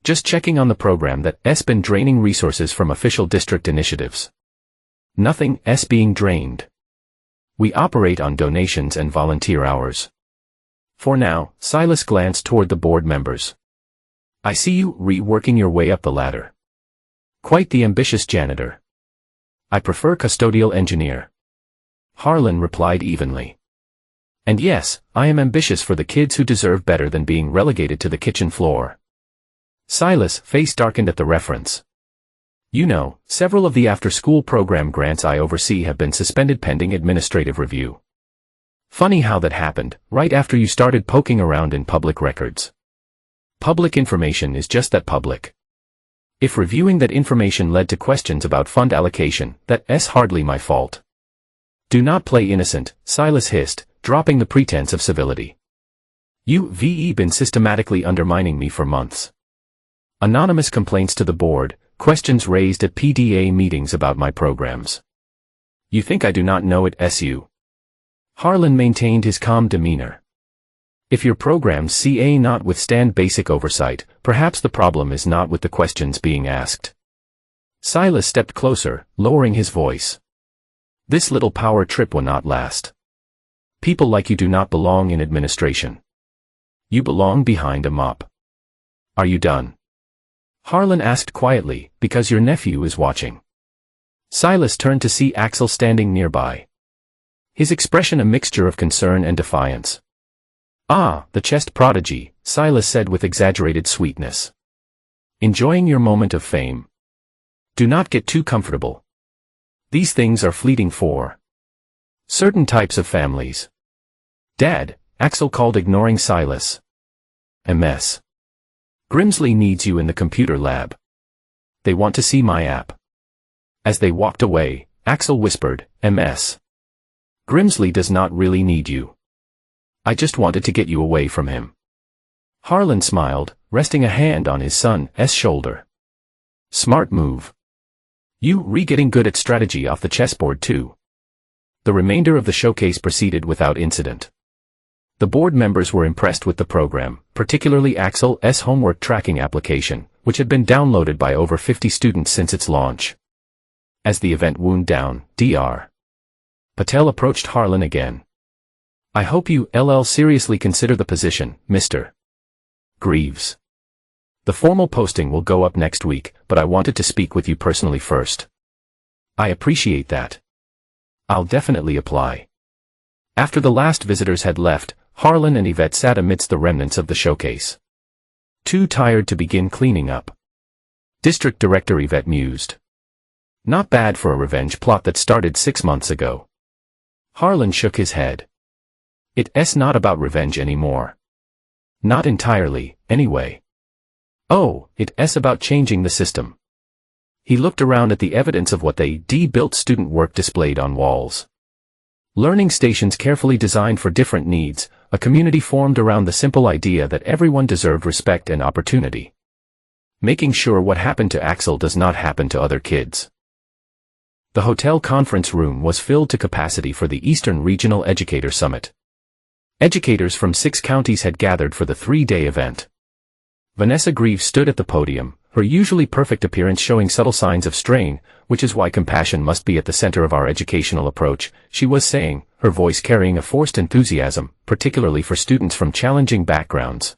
Just checking on the program that's been draining resources from official district initiatives. Nothing's being drained. We operate on donations and volunteer hours. For now, Silas glanced toward the board members. I see you reworking your way up the ladder. Quite the ambitious janitor. I prefer custodial engineer. Harlan replied evenly. And yes, I am ambitious for the kids who deserve better than being relegated to the kitchen floor. Silas' face darkened at the reference. You know, several of the after-school program grants I oversee have been suspended pending administrative review. Funny how that happened, right after you started poking around in public records. Public information is just that, public. If reviewing that information led to questions about fund allocation, that's hardly my fault. Do not play innocent, Silas hissed, dropping the pretense of civility. You've been systematically undermining me for months. Anonymous complaints to the board, questions raised at PDA meetings about my programs. You think I do not know it, SU? Harlan maintained his calm demeanor. If your programs not withstand basic oversight, perhaps the problem is not with the questions being asked. Silas stepped closer, lowering his voice. This little power trip will not last. People like you do not belong in administration. You belong behind a mop. Are you done? Harlan asked quietly, because your nephew is watching. Silas turned to see Axel standing nearby. His expression a mixture of concern and defiance. Ah, the chest prodigy, Silas said with exaggerated sweetness. Enjoying your moment of fame. Do not get too comfortable. These things are fleeting for certain types of families. Dad, Axel called, ignoring Silas. A mess. Grimsley needs you in the computer lab. They want to see my app. As they walked away, Axel whispered, MS. Grimsley does not really need you. I just wanted to get you away from him. Harlan smiled, resting a hand on his son's shoulder. Smart move. You getting good at strategy off the chessboard too. The remainder of the showcase proceeded without incident. The board members were impressed with the program, particularly Axel's homework tracking application, which had been downloaded by over 50 students since its launch. As the event wound down, Dr. Patel approached Harlan again. I hope you seriously consider the position, Mr. Greaves. The formal posting will go up next week, but I wanted to speak with you personally first. I appreciate that. I'll definitely apply. After the last visitors had left, Harlan and Yvette sat amidst the remnants of the showcase. Too tired to begin cleaning up. District Director Yvette mused. Not bad for a revenge plot that started 6 months ago. Harlan shook his head. It's not about revenge anymore. Not entirely, anyway. Oh, it's about changing the system. He looked around at the evidence of what they built student work displayed on walls. Learning stations carefully designed for different needs, a community formed around the simple idea that everyone deserved respect and opportunity. Making sure what happened to Axel does not happen to other kids. The hotel conference room was filled to capacity for the Eastern Regional Educator Summit. Educators from 6 counties had gathered for the 3-day event. Vanessa Greaves stood at the podium, her usually perfect appearance showing subtle signs of strain, which is why compassion must be at the center of our educational approach, she was saying, her voice carrying a forced enthusiasm, particularly for students from challenging backgrounds.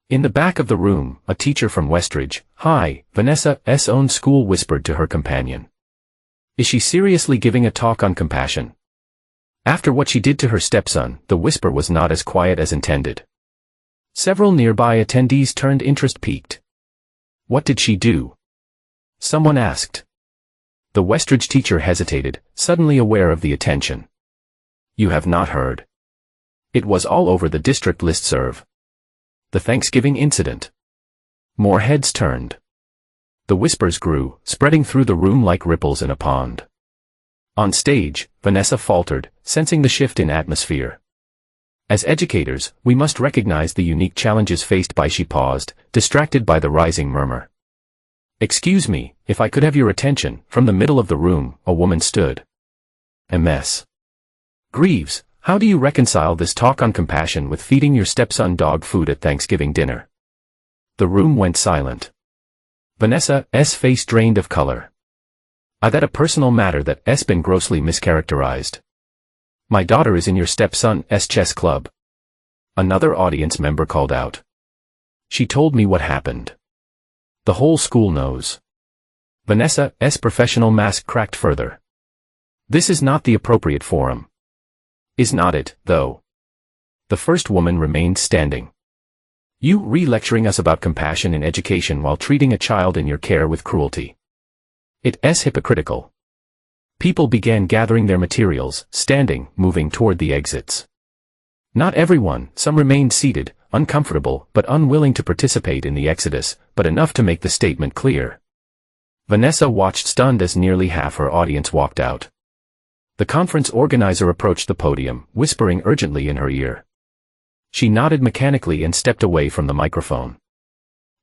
In the back of the room, a teacher from Westridge, hi, Vanessa's own school, whispered to her companion. Is she seriously giving a talk on compassion? After what she did to her stepson, the whisper was not as quiet as intended. Several nearby attendees turned interest-piqued. What did she do? Someone asked. The Westridge teacher hesitated, suddenly aware of the attention. You have not heard. It was all over the district listserv. The Thanksgiving incident. More heads turned. The whispers grew, spreading through the room like ripples in a pond. On stage, Vanessa faltered, sensing the shift in atmosphere. As educators, we must recognize the unique challenges faced by. She paused, distracted by the rising murmur. Excuse me, if I could have your attention. From the middle of the room, a woman stood. MS. Greaves, how do you reconcile this talk on compassion with feeding your stepson dog food at Thanksgiving dinner? The room went silent. Vanessa's face drained of color. That a personal matter that's been grossly mischaracterized. My daughter is in your stepson's chess club. Another audience member called out. She told me what happened. The whole school knows. Vanessa's professional mask cracked further. This is not the appropriate forum. Is not it, though? The first woman remained standing. You re-lecturing us about compassion in education while treating a child in your care with cruelty. It's hypocritical. People began gathering their materials, standing, moving toward the exits. Not everyone, some remained seated, uncomfortable but unwilling to participate in the exodus, but enough to make the statement clear. Vanessa watched stunned as nearly half her audience walked out. The conference organizer approached the podium, whispering urgently in her ear. She nodded mechanically and stepped away from the microphone.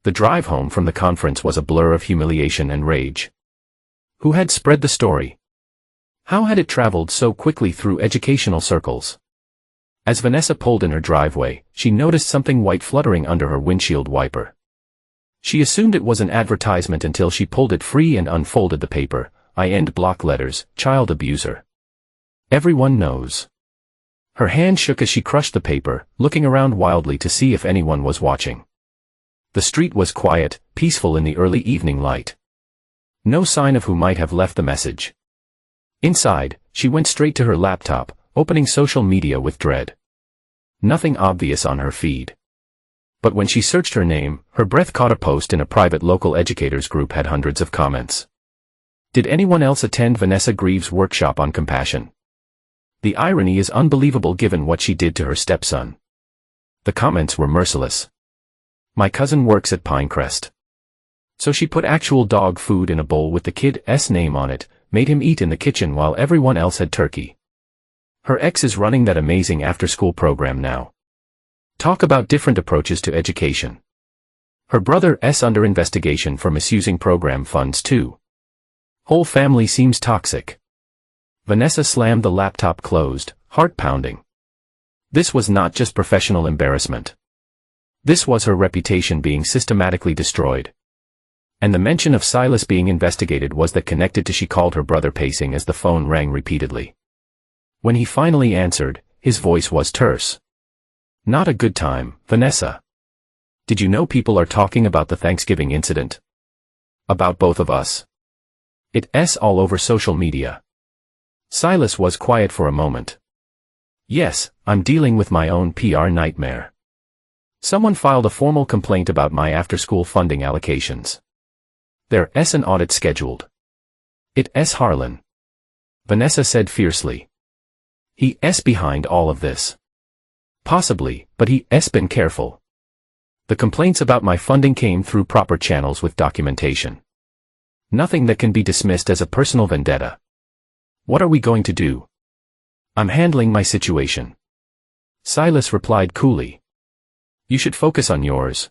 The drive home from the conference was a blur of humiliation and rage. Who had spread the story? How had it traveled so quickly through educational circles? As Vanessa pulled in her driveway, she noticed something white fluttering under her windshield wiper. She assumed it was an advertisement until she pulled it free and unfolded the paper. In block letters, child abuser. Everyone knows. Her hand shook as she crushed the paper, looking around wildly to see if anyone was watching. The street was quiet, peaceful in the early evening light. No sign of who might have left the message. Inside, she went straight to her laptop, opening social media with dread. Nothing obvious on her feed. But when she searched her name, her breath caught a post in a private local educators group had hundreds of comments. Did anyone else attend Vanessa Greaves' workshop on compassion? The irony is unbelievable given what she did to her stepson. The comments were merciless. My cousin works at Pinecrest. So she put actual dog food in a bowl with the kid's name on it, made him eat in the kitchen while everyone else had turkey. Her ex is running that amazing after-school program now. Talk about different approaches to education. Her brother's under investigation for misusing program funds too. Whole family seems toxic. Vanessa slammed the laptop closed, heart pounding. This was not just professional embarrassment. This was her reputation being systematically destroyed. And the mention of Silas being investigated was that connected to she called her brother pacing as the phone rang repeatedly. When he finally answered, his voice was terse. Not a good time, Vanessa. Did you know people are talking about the Thanksgiving incident? About both of us. It's all over social media. Silas was quiet for a moment. Yes, I'm dealing with my own PR nightmare. Someone filed a formal complaint about my after-school funding allocations. There's an audit scheduled. It's Harlan. Vanessa said fiercely. He's behind all of this. Possibly, but he's been careful. The complaints about my funding came through proper channels with documentation. Nothing that can be dismissed as a personal vendetta. What are we going to do? I'm handling my situation. Silas replied coolly. You should focus on yours.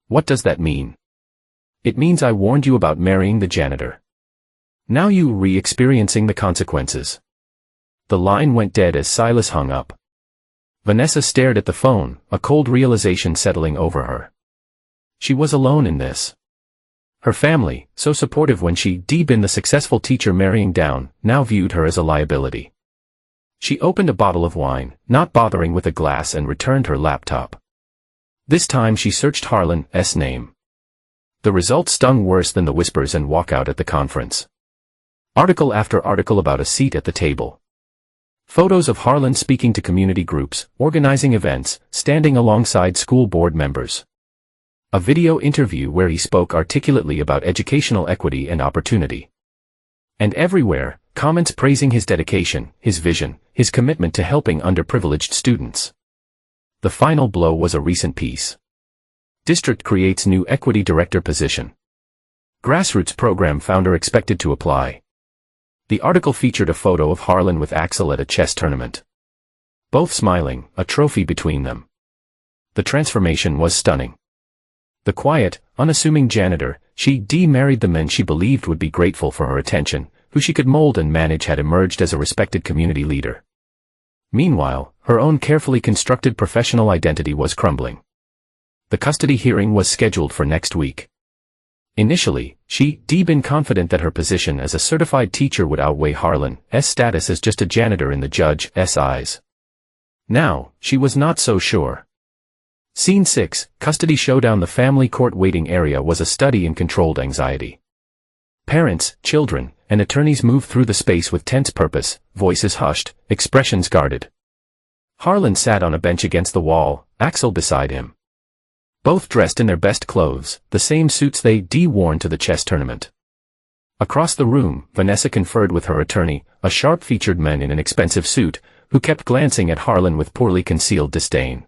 What does that mean? It means I warned you about marrying the janitor. Now you re-experiencing the consequences. The line went dead as Silas hung up. Vanessa stared at the phone, a cold realization settling over her. She was alone in this. Her family, so supportive when she'd been the successful teacher marrying down, now viewed her as a liability. She opened a bottle of wine, not bothering with a glass, and returned her laptop. This time she searched Harlan's name. The result stung worse than the whispers and walkout at the conference. Article after article about a seat at the table. Photos of Harlan speaking to community groups, organizing events, standing alongside school board members. A video interview where he spoke articulately about educational equity and opportunity. And everywhere, comments praising his dedication, his vision, his commitment to helping underprivileged students. The final blow was a recent piece. District creates new equity director position. Grassroots program founder expected to apply. The article featured a photo of Harlan with Axel at a chess tournament. Both smiling, a trophy between them. The transformation was stunning. The quiet, unassuming janitor, she married the men she believed would be grateful for her attention, who she could mold and manage, had emerged as a respected community leader. Meanwhile, her own carefully constructed professional identity was crumbling. The custody hearing was scheduled for next week. Initially, she'd been confident that her position as a certified teacher would outweigh Harlan's status as just a janitor in the judge's eyes. Now, she was not so sure. Scene 6, Custody Showdown. The family court waiting area was a study in controlled anxiety. Parents, children, and attorneys moved through the space with tense purpose, voices hushed, expressions guarded. Harlan sat on a bench against the wall, Axel beside him. Both dressed in their best clothes, the same suits they'd worn to the chess tournament. Across the room, Vanessa conferred with her attorney, a sharp-featured man in an expensive suit, who kept glancing at Harlan with poorly concealed disdain.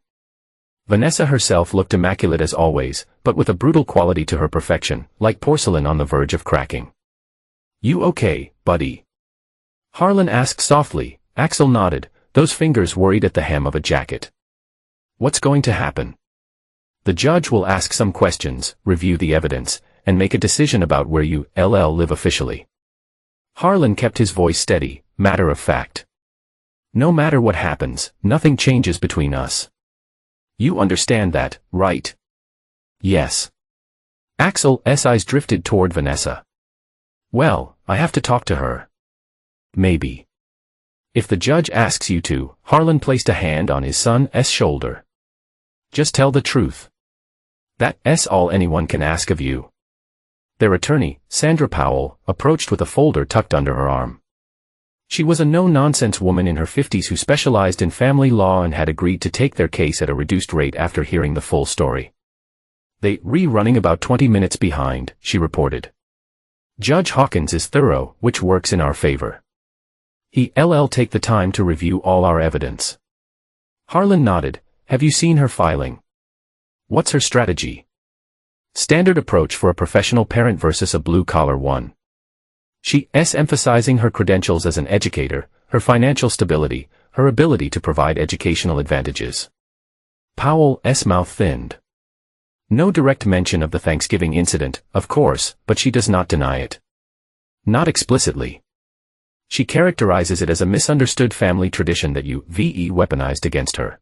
Vanessa herself looked immaculate as always, but with a brutal quality to her perfection, like porcelain on the verge of cracking. "You okay, buddy?" Harlan asked softly. Axel nodded, those fingers worried at the hem of a jacket. "What's going to happen?" "The judge will ask some questions, review the evidence, and make a decision about where you live officially." Harlan kept his voice steady, matter of fact. "No matter what happens, nothing changes between us. You understand that, right?" "Yes." Axel's eyes drifted toward Vanessa. "Well, I have to talk to her." "Maybe." "If the judge asks you to," Harlan placed a hand on his son's shoulder. "Just tell the truth. That's all anyone can ask of you." Their attorney, Sandra Powell, approached with a folder tucked under her arm. She was a no-nonsense woman in her 50s who specialized in family law and had agreed to take their case at a reduced rate after hearing the full story. "They running about 20 minutes behind," she reported. "Judge Hawkins is thorough, which works in our favor. He'll take the time to review all our evidence." Harlan nodded. "Have you seen her filing?" "What's her strategy?" "Standard approach for a professional parent versus a blue-collar one. She's emphasizing her credentials as an educator, her financial stability, her ability to provide educational advantages." Powell's mouth thinned. "No direct mention of the Thanksgiving incident, of course, but she does not deny it. Not explicitly. She characterizes it as a misunderstood family tradition that you weaponized against her."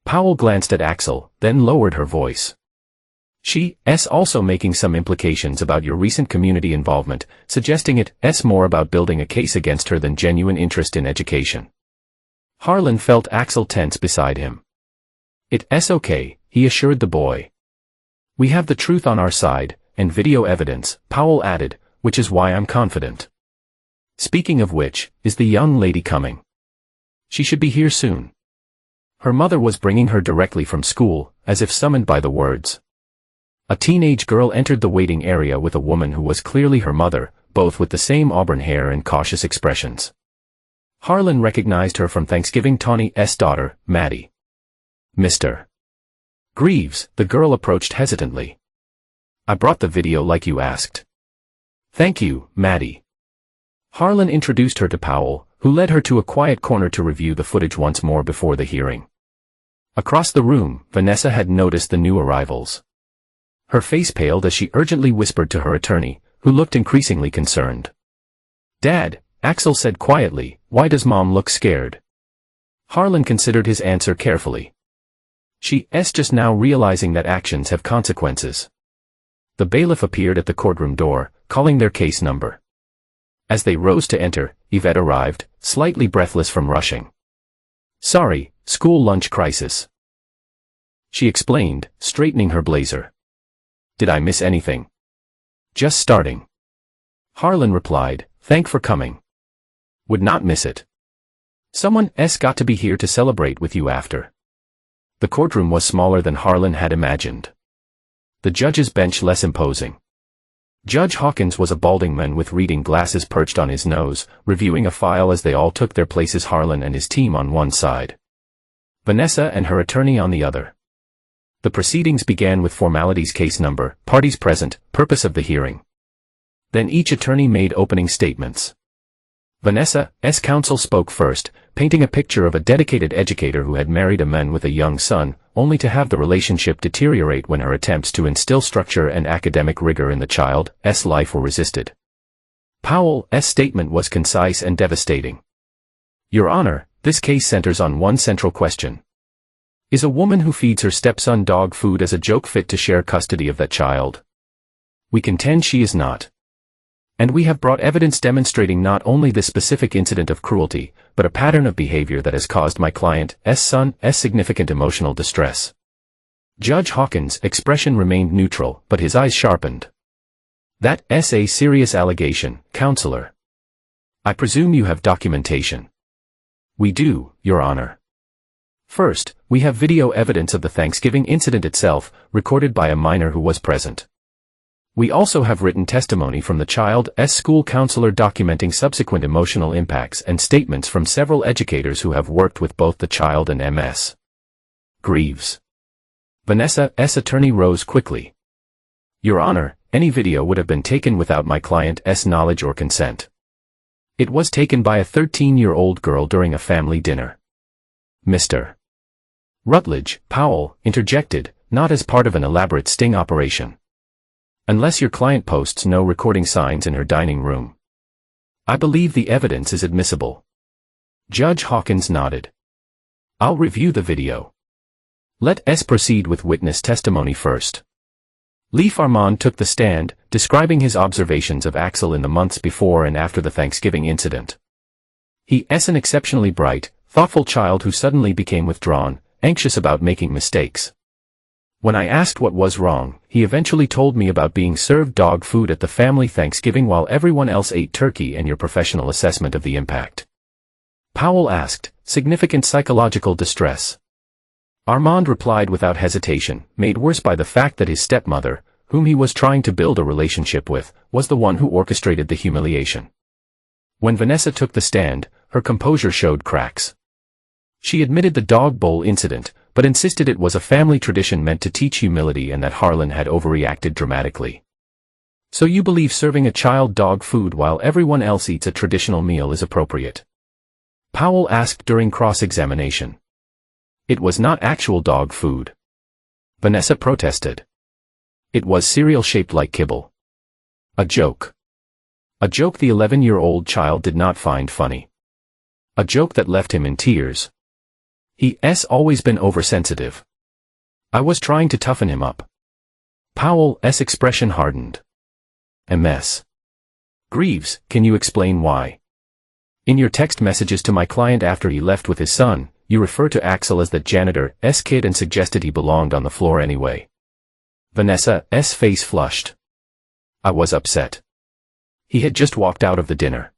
Powell glanced at Axel, then lowered her voice. "She's also making some implications about your recent community involvement, suggesting it's more about building a case against her than genuine interest in education." Harlan felt Axel tense beside him. "It's okay," he assured the boy. "We have the truth on our side, and video evidence," Powell added, "which is why I'm confident. Speaking of which, is the young lady coming?" "She should be here soon." Her mother was bringing her directly from school, as if summoned by the words. A teenage girl entered the waiting area with a woman who was clearly her mother, both with the same auburn hair and cautious expressions. Harlan recognized her from Thanksgiving Tawny's daughter, Maddie. "Mr. Greaves," the girl approached hesitantly. "I brought the video like you asked." "Thank you, Maddie." Harlan introduced her to Powell, who led her to a quiet corner to review the footage once more before the hearing. Across the room, Vanessa had noticed the new arrivals. Her face paled as she urgently whispered to her attorney, who looked increasingly concerned. "Dad," Axel said quietly, "why does Mom look scared?" Harlan considered his answer carefully. She's just now realizing that actions have consequences." The bailiff appeared at the courtroom door, calling their case number. As they rose to enter, Yvette arrived, slightly breathless from rushing. "Sorry, school lunch crisis," she explained, straightening her blazer. "Did I miss anything?" "Just starting." Harlan replied, "Thank for coming. Would not miss it. Someone's got to be here to celebrate with you after." The courtroom was smaller than Harlan had imagined. The judge's bench less imposing. Judge Hawkins was a balding man with reading glasses perched on his nose, reviewing a file as they all took their places, Harlan and his team on one side, Vanessa and her attorney on the other. The proceedings began with formalities: case number, parties present, purpose of the hearing. Then each attorney made opening statements. Vanessa's counsel spoke first, painting a picture of a dedicated educator who had married a man with a young son, only to have the relationship deteriorate when her attempts to instill structure and academic rigor in the child's life were resisted. Powell's statement was concise and devastating. "Your Honor, This case centers on one central question. Is a woman who feeds her stepson dog food as a joke fit to share custody of that child? We contend she is not. And we have brought evidence demonstrating not only this specific incident of cruelty, but a pattern of behavior that has caused my client's son's significant emotional distress. Judge Hawkins' expression remained neutral, but his eyes sharpened. That's a serious allegation, counselor. I presume you have documentation. We do, Your Honor. First, we have video evidence of the Thanksgiving incident itself, recorded by a minor who was present. We also have written testimony from the child's school counselor documenting subsequent emotional impacts and statements from several educators who have worked with both the child and Ms. Greaves. Vanessa's attorney rose quickly. Your Honor, any video would have been taken without my client's knowledge or consent. It was taken by a 13-year-old girl during a family dinner. Mr. Rutledge, Powell, interjected, not as part of an elaborate sting operation. Unless your client posts no recording signs in her dining room. I believe the evidence is admissible. Judge Hawkins nodded. I'll review the video. Let's proceed with witness testimony first. Leif Armand took the stand, describing his observations of Axel in the months before and after the Thanksgiving incident. He's an exceptionally bright, thoughtful child who suddenly became withdrawn, anxious about making mistakes. When I asked what was wrong, he eventually told me about being served dog food at the family Thanksgiving while everyone else ate turkey and your professional assessment of the impact. Powell asked, significant psychological distress. Armand replied without hesitation, made worse by the fact that his stepmother, whom he was trying to build a relationship with, was the one who orchestrated the humiliation. When Vanessa took the stand, her composure showed cracks. She admitted the dog bowl incident, but insisted it was a family tradition meant to teach humility and that Harlan had overreacted dramatically. So you believe serving a child dog food while everyone else eats a traditional meal is appropriate? Powell asked during cross-examination. It was not actual dog food. Vanessa protested. It was cereal shaped like kibble. A joke. A joke the 11-year-old child did not find funny. A joke that left him in tears. He's always been oversensitive. I was trying to toughen him up. Powell's expression hardened. Ms. Greaves, can you explain why? In your text messages to my client after he left with his son, you refer to Axel as the janitor's kid and suggested he belonged on the floor anyway. Vanessa's face flushed. I was upset. He had just walked out of the dinner.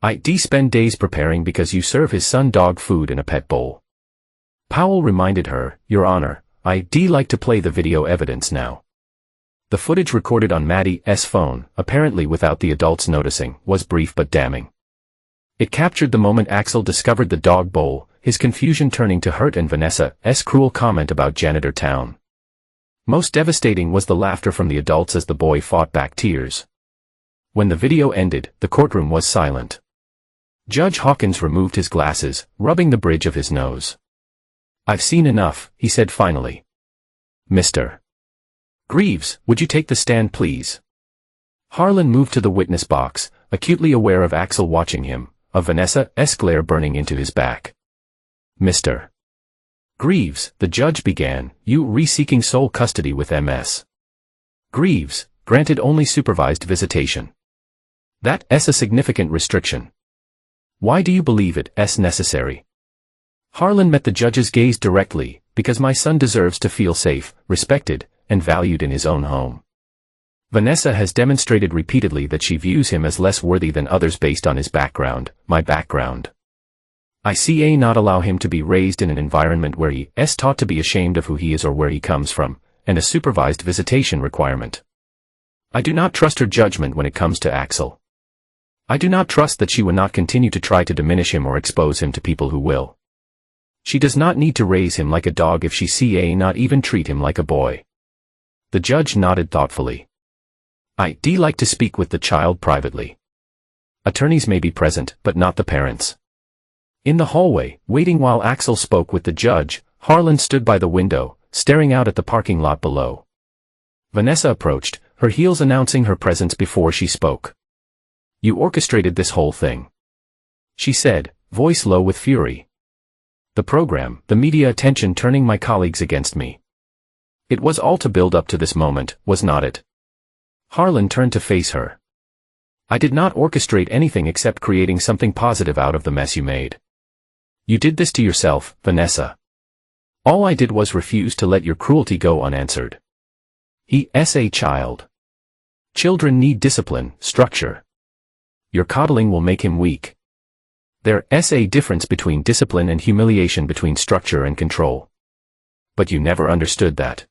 I'd spend days preparing because you serve his son dog food in a pet bowl. Powell reminded her, Your Honor, I'd like to play the video evidence now. The footage recorded on Maddie's phone, apparently without the adults noticing, was brief but damning. It captured the moment Axel discovered the dog bowl, his confusion turning to hurt and Vanessa's cruel comment about Janitor Town. Most devastating was the laughter from the adults as the boy fought back tears. When the video ended, the courtroom was silent. Judge Hawkins removed his glasses, rubbing the bridge of his nose. I've seen enough, he said finally. Mr. Greaves, would you take the stand please? Harlan moved to the witness box, acutely aware of Axel watching him, of Vanessa's glare burning into his back. Mr. Greaves, the judge began, you re-seeking sole custody with Ms. Greaves, granted only supervised visitation. That's a significant restriction. Why do you believe it's necessary? Harlan met the judge's gaze directly, because my son deserves to feel safe, respected, and valued in his own home. Vanessa has demonstrated repeatedly that she views him as less worthy than others based on his background, my background. I not allow him to be raised in an environment where he is taught to be ashamed of who he is or where he comes from, and a supervised visitation requirement. I do not trust her judgment when it comes to Axel. I do not trust that she will not continue to try to diminish him or expose him to people who will. She does not need to raise him like a dog if she not even treat him like a boy. The judge nodded thoughtfully. I'd like to speak with the child privately. Attorneys may be present, but not the parents. In the hallway, waiting while Axel spoke with the judge, Harlan stood by the window, staring out at the parking lot below. Vanessa approached, her heels announcing her presence before she spoke. You orchestrated this whole thing, she said, voice low with fury. The program, the media attention turning my colleagues against me. It was all to build up to this moment, was not it? Harlan turned to face her. I did not orchestrate anything except creating something positive out of the mess you made. You did this to yourself, Vanessa. All I did was refuse to let your cruelty go unanswered. He is a child. Children need discipline, structure. Your coddling will make him weak. There is a difference between discipline and humiliation, between structure and control. But you never understood that.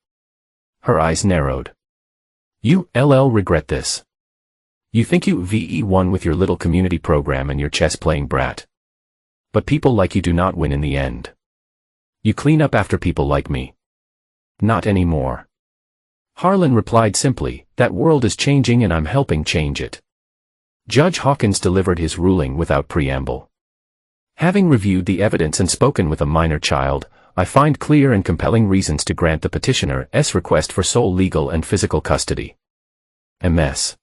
Her eyes narrowed. You regret this. You think you won with your little community program and your chess-playing brat. But people like you do not win in the end. You clean up after people like me. Not anymore. Harlan replied simply, that world is changing and I'm helping change it. Judge Hawkins delivered his ruling without preamble. Having reviewed the evidence and spoken with a minor child, I find clear and compelling reasons to grant the petitioner's request for sole legal and physical custody. Ms.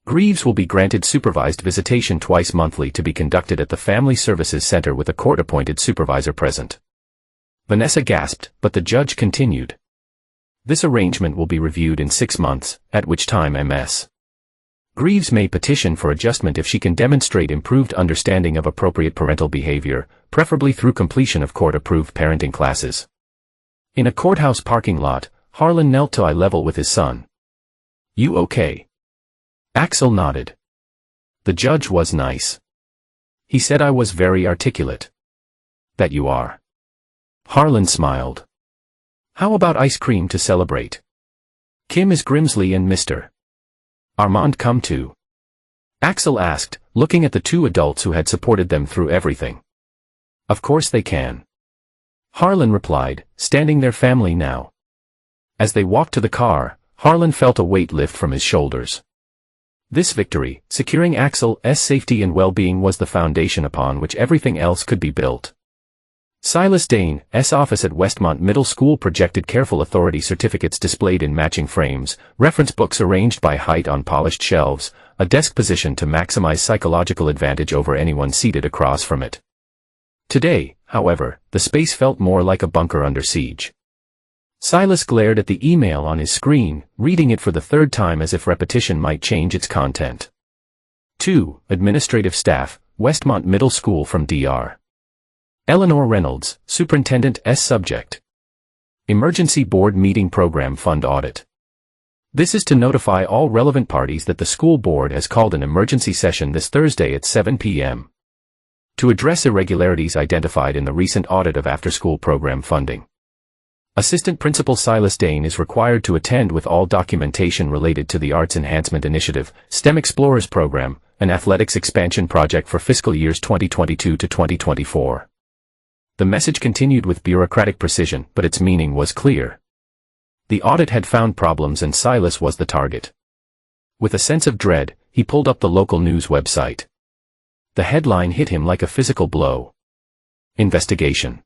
Greaves will be granted supervised visitation twice monthly to be conducted at the Family Services Center with a court-appointed supervisor present. Vanessa gasped, but the judge continued. This arrangement will be reviewed in 6 months, at which time Ms. Greaves may petition for adjustment if she can demonstrate improved understanding of appropriate parental behavior, preferably through completion of court-approved parenting classes. In a courthouse parking lot, Harlan knelt to eye level with his son. You okay? Axel nodded. The judge was nice. He said I was very articulate. That you are. Harlan smiled. How about ice cream to celebrate? Kim is Grimsley and Mr. Armand come too? Axel asked, looking at the two adults who had supported them through everything. Of course they can. Harlan replied, standing their family now. As they walked to the car, Harlan felt a weight lift from his shoulders. This victory, securing Axel's safety and well-being, was the foundation upon which everything else could be built. Silas Dane's office at Westmont Middle School projected careful authority certificates displayed in matching frames, reference books arranged by height on polished shelves, a desk positioned to maximize psychological advantage over anyone seated across from it. Today, however, the space felt more like a bunker under siege. Silas glared at the email on his screen, reading it for the third time as if repetition might change its content. 2. Administrative Staff, Westmont Middle School from Dr. Eleanor Reynolds, Superintendent Subject. Emergency Board Meeting Program Fund Audit. This is to notify all relevant parties that the school board has called an emergency session this Thursday at 7 p.m. to address irregularities identified in the recent audit of after-school program funding. Assistant Principal Silas Dane is required to attend with all documentation related to the Arts Enhancement Initiative, STEM Explorers Program, an athletics expansion project for fiscal years 2022 to 2024. The message continued with bureaucratic precision, but its meaning was clear. The audit had found problems and Silas was the target. With a sense of dread, he pulled up the local news website. The headline hit him like a physical blow. Investigation.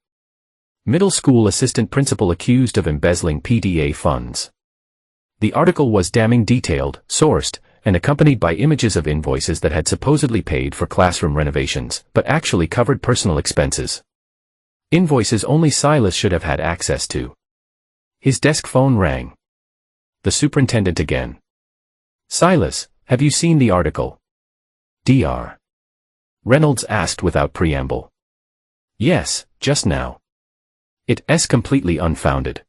Middle school assistant principal accused of embezzling PDA funds. The article was damning detailed, sourced, and accompanied by images of invoices that had supposedly paid for classroom renovations, but actually covered personal expenses. Invoices only Silas should have had access to. His desk phone rang. The superintendent again. Silas, have you seen the article? Dr. Reynolds asked without preamble. Yes, just now. It's completely unfounded.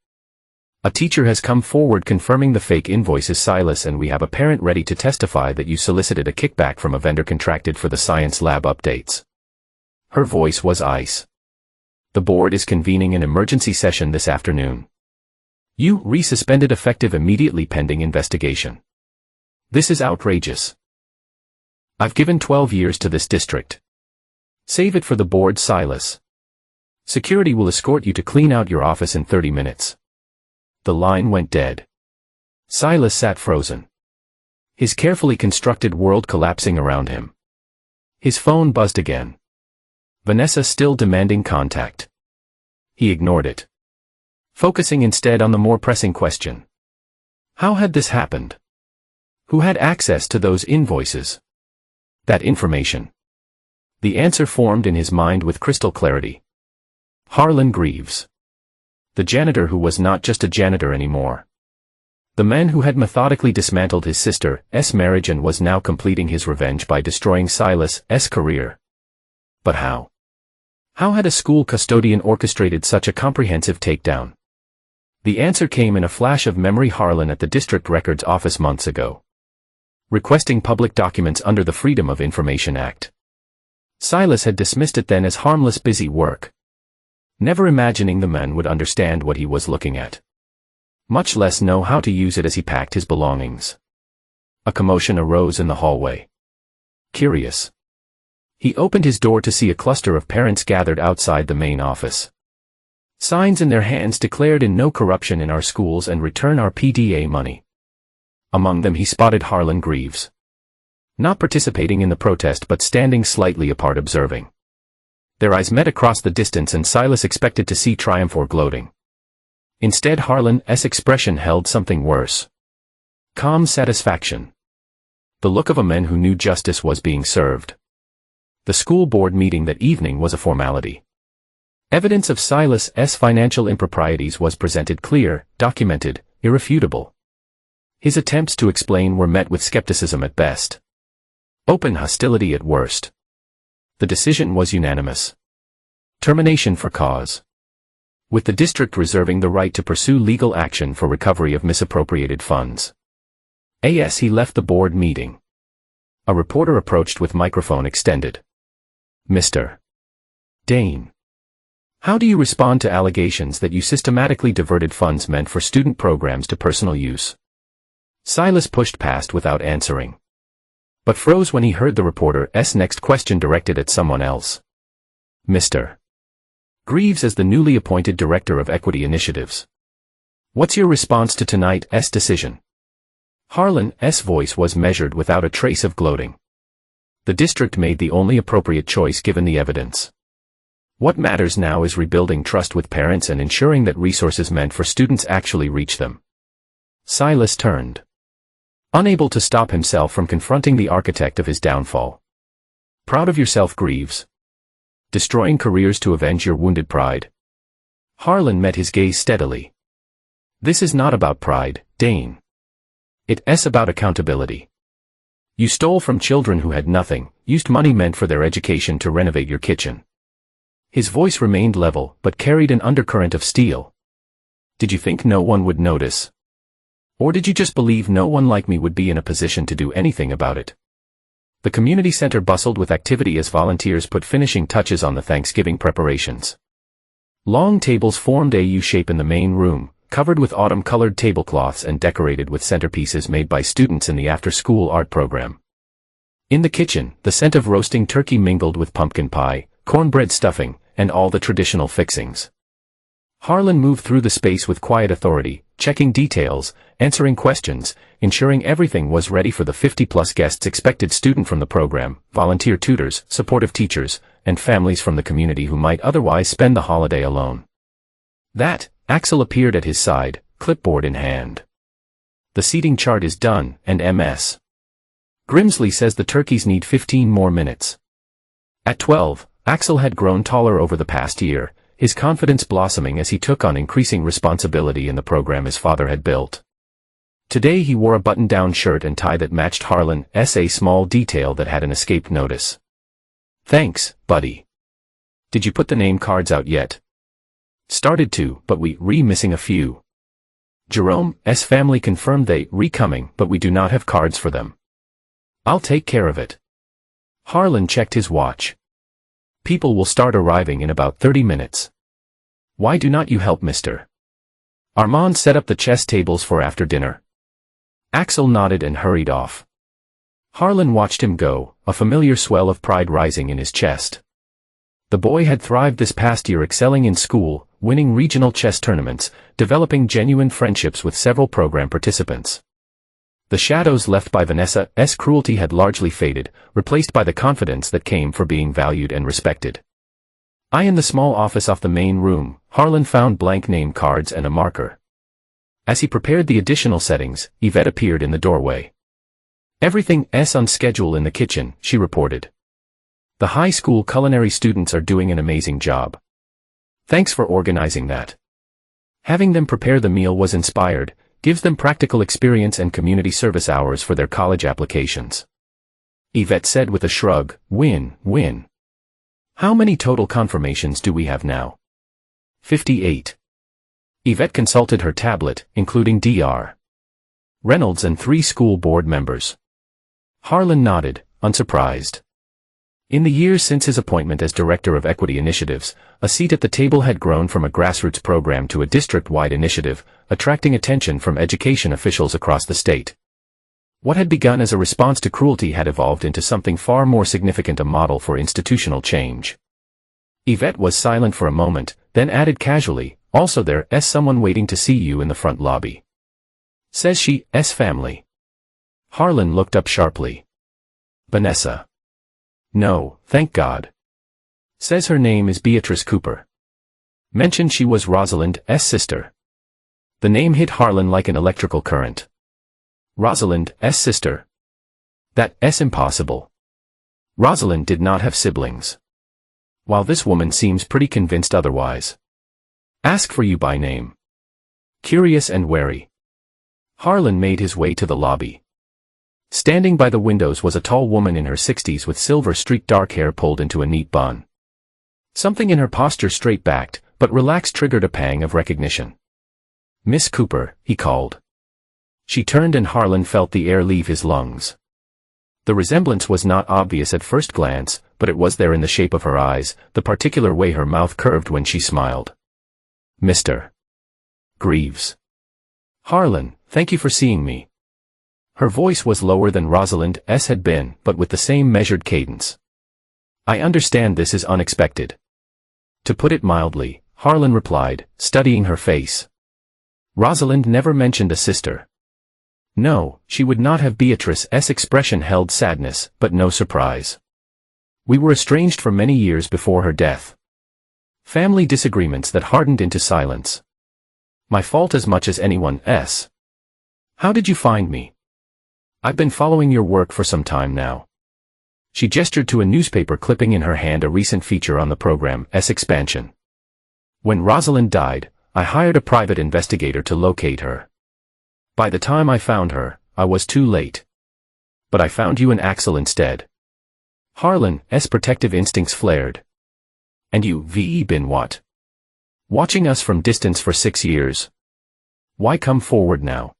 A teacher has come forward confirming the fake invoices, Silas, and we have a parent ready to testify that you solicited a kickback from a vendor contracted for the science lab updates. Her voice was ice. The board is convening an emergency session this afternoon. You resuspended effective immediately pending investigation. This is outrageous. I've given 12 years to this district. Save it for the board, Silas. Security will escort you to clean out your office in 30 minutes. The line went dead. Silas sat frozen. His carefully constructed world collapsing around him. His phone buzzed again. Vanessa still demanding contact. He ignored it, focusing instead on the more pressing question. How had this happened? Who had access to those invoices? That information. The answer formed in his mind with crystal clarity. Harlan Greaves. The janitor who was not just a janitor anymore. The man who had methodically dismantled his sister's marriage and was now completing his revenge by destroying Silas's career. But how? How had a school custodian orchestrated such a comprehensive takedown? The answer came in a flash of memory. Harlan at the district records office months ago, requesting public documents under the Freedom of Information Act. Silas had dismissed it then as harmless busy work, never imagining the man would understand what he was looking at, much less know how to use it as he packed his belongings. A commotion arose in the hallway. Curious, he opened his door to see a cluster of parents gathered outside the main office. Signs in their hands declared "In no corruption in our schools and return our PTA money." Among them he spotted Harlan Greaves, not participating in the protest but standing slightly apart observing. Their eyes met across the distance and Silas expected to see triumph or gloating. Instead, Harlan's expression held something worse. Calm satisfaction. The look of a man who knew justice was being served. The school board meeting that evening was a formality. Evidence of Silas's financial improprieties was presented, clear, documented, irrefutable. His attempts to explain were met with skepticism at best, open hostility at worst. The decision was unanimous. Termination for cause, with the district reserving the right to pursue legal action for recovery of misappropriated funds. As he left the board meeting, a reporter approached with microphone extended. "Mr. Dane, how do you respond to allegations that you systematically diverted funds meant for student programs to personal use?" Silas pushed past without answering, but froze when he heard the reporter's next question directed at someone else. "Mr. Greaves, as the newly appointed Director of Equity Initiatives, what's your response to tonight's decision?" Harlan's voice was measured without a trace of gloating. The district made the only appropriate choice given the evidence. What matters now is rebuilding trust with parents and ensuring that resources meant for students actually reach them. Silas turned, unable to stop himself from confronting the architect of his downfall. "Proud of yourself, Greaves? Destroying careers to avenge your wounded pride?" Harlan met his gaze steadily. "This is not about pride, Dane. It's about accountability. You stole from children who had nothing, used money meant for their education to renovate your kitchen." His voice remained level, but carried an undercurrent of steel. "Did you think no one would notice? Or did you just believe no one like me would be in a position to do anything about it?" The community center bustled with activity as volunteers put finishing touches on the Thanksgiving preparations. Long tables formed a U-shape in the main room, covered with autumn-colored tablecloths and decorated with centerpieces made by students in the after-school art program. In the kitchen, the scent of roasting turkey mingled with pumpkin pie, cornbread stuffing, and all the traditional fixings. Harlan moved through the space with quiet authority, checking details, answering questions, ensuring everything was ready for the 50-plus guests expected: student from the program, volunteer tutors, supportive teachers, and families from the community who might otherwise spend the holiday alone. Axel appeared at his side, clipboard in hand. "The seating chart is done, and Ms. Grimsley says the turkeys need 15 more minutes." At 12, Axel had grown taller over the past year, his confidence blossoming as he took on increasing responsibility in the program his father had built. Today he wore a button-down shirt and tie that matched Harlan's, a small detail that had an escaped notice. "Thanks, buddy. Did you put the name cards out yet?" "Started to, but we missing a few. Jerome's family confirmed they coming, but we do not have cards for them." "I'll take care of it." Harlan checked his watch. "People will start arriving in about 30 minutes. Why do not you help, Mr. Armand set up the chess tables for after dinner?" Axel nodded and hurried off. Harlan watched him go, a familiar swell of pride rising in his chest. The boy had thrived this past year, excelling in school, winning regional chess tournaments, developing genuine friendships with several program participants. The shadows left by Vanessa's cruelty had largely faded, replaced by the confidence that came for being valued and respected. In the small office off the main room, Harlan found blank name cards and a marker. As he prepared the additional settings, Yvette appeared in the doorway. "Everything's on schedule in the kitchen," she reported. The high school culinary students are doing an amazing job. Thanks for organizing that. Having them prepare the meal was inspired, gives them practical experience and community service hours for their college applications. Yvette said with a shrug, win. How many total confirmations do we have now? 58. Yvette consulted her tablet, including Dr. Reynolds and 3 school board members. Harlan nodded, unsurprised. In the years since his appointment as Director of Equity Initiatives, a seat at the table had grown from a grassroots program to a district-wide initiative, attracting attention from education officials across the state. What had begun as a response to cruelty had evolved into something far more significant, a model for institutional change. Yvette was silent for a moment, then added casually, also there's someone waiting to see you in the front lobby. Says she's family. Harlan looked up sharply. Vanessa. No, thank God. Says her name is Beatrice Cooper. Mentioned she was Rosalind's sister. The name hit Harlan like an electrical current. Rosalind's sister? That's impossible. Rosalind did not have siblings. While this woman seems pretty convinced otherwise. Ask for you by name. Curious and wary. Harlan made his way to the lobby. Standing by the windows was a tall woman in her 60s with silver-streaked dark hair pulled into a neat bun. Something in her posture straight-backed, but relaxed triggered a pang of recognition. Miss Cooper, he called. She turned and Harlan felt the air leave his lungs. The resemblance was not obvious at first glance, but it was there in the shape of her eyes, the particular way her mouth curved when she smiled. Mr. Greaves. Harlan, thank you for seeing me. Her voice was lower than Rosalind's had been, but with the same measured cadence. I understand this is unexpected. To put it mildly, Harlan replied, studying her face. Rosalind never mentioned a sister. No, she would not have. Beatrice's expression held sadness, but no surprise. We were estranged for many years before her death. Family disagreements that hardened into silence. My fault as much as anyone's. How did you find me? I've been following your work for some time now. She gestured to a newspaper clipping in her hand, a recent feature on the program's expansion. When Rosalind died, I hired a private investigator to locate her. By the time I found her, I was too late. But I found you and Axel instead. Harlan's protective instincts flared. And you've been what? Watching us from distance for 6 years. Why come forward now?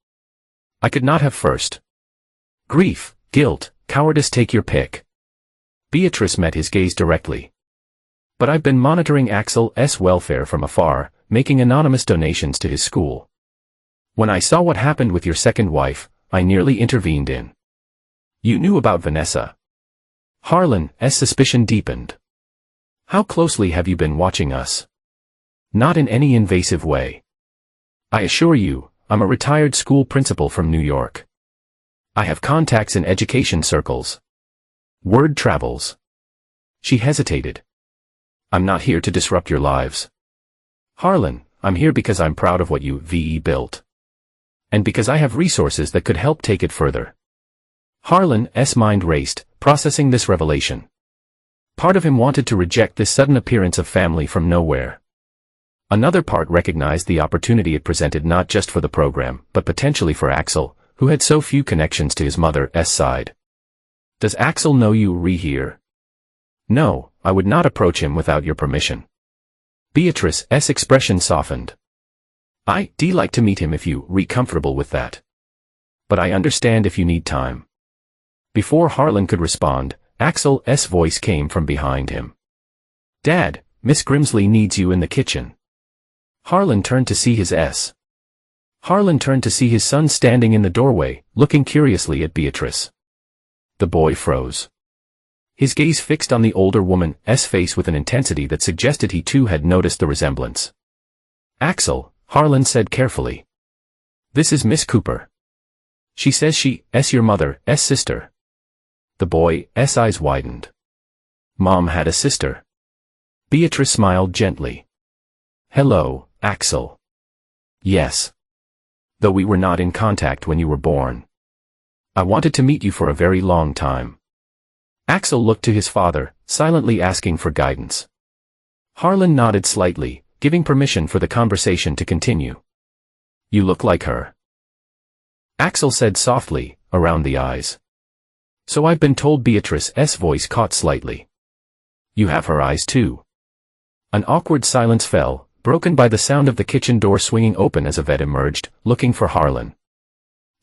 I could not have first. Grief, guilt, cowardice, take your pick. Beatrice met his gaze directly. But I've been monitoring Axel's welfare from afar, making anonymous donations to his school. When I saw what happened with your second wife, I nearly intervened in. You knew about Vanessa. Harlan's suspicion deepened. How closely have you been watching us? Not in any invasive way. I assure you, I'm a retired school principal from New York. I have contacts in education circles. Word travels. She hesitated. I'm not here to disrupt your lives. Harlan, I'm here because I'm proud of what you've built. And because I have resources that could help take it further. Harlan's mind raced, processing this revelation. Part of him wanted to reject this sudden appearance of family from nowhere. Another part recognized the opportunity it presented, not just for the program, but potentially for Axel, who had so few connections to his mother's side. Does Axel know you here? No, I would not approach him without your permission. Beatrice's expression softened. I'd like to meet him if you're comfortable with that. But I understand if you need time. Before Harlan could respond, Axel's voice came from behind him. Dad, Miss Grimsley needs you in the kitchen. Harlan turned to see his son standing in the doorway, looking curiously at Beatrice. The boy froze. His gaze fixed on the older woman's face with an intensity that suggested he too had noticed the resemblance. Axel, Harlan said carefully. This is Miss Cooper. She says she's your mother's sister. The boy's eyes widened. Mom had a sister. Beatrice smiled gently. Hello, Axel. Yes. Though we were not in contact when you were born. I wanted to meet you for a very long time. Axel looked to his father, silently asking for guidance. Harlan nodded slightly, giving permission for the conversation to continue. You look like her. Axel said softly, around the eyes. So I've been told. Beatrice's voice caught slightly. You have her eyes too. An awkward silence fell, broken by the sound of the kitchen door swinging open as Yvette emerged, looking for Harlan.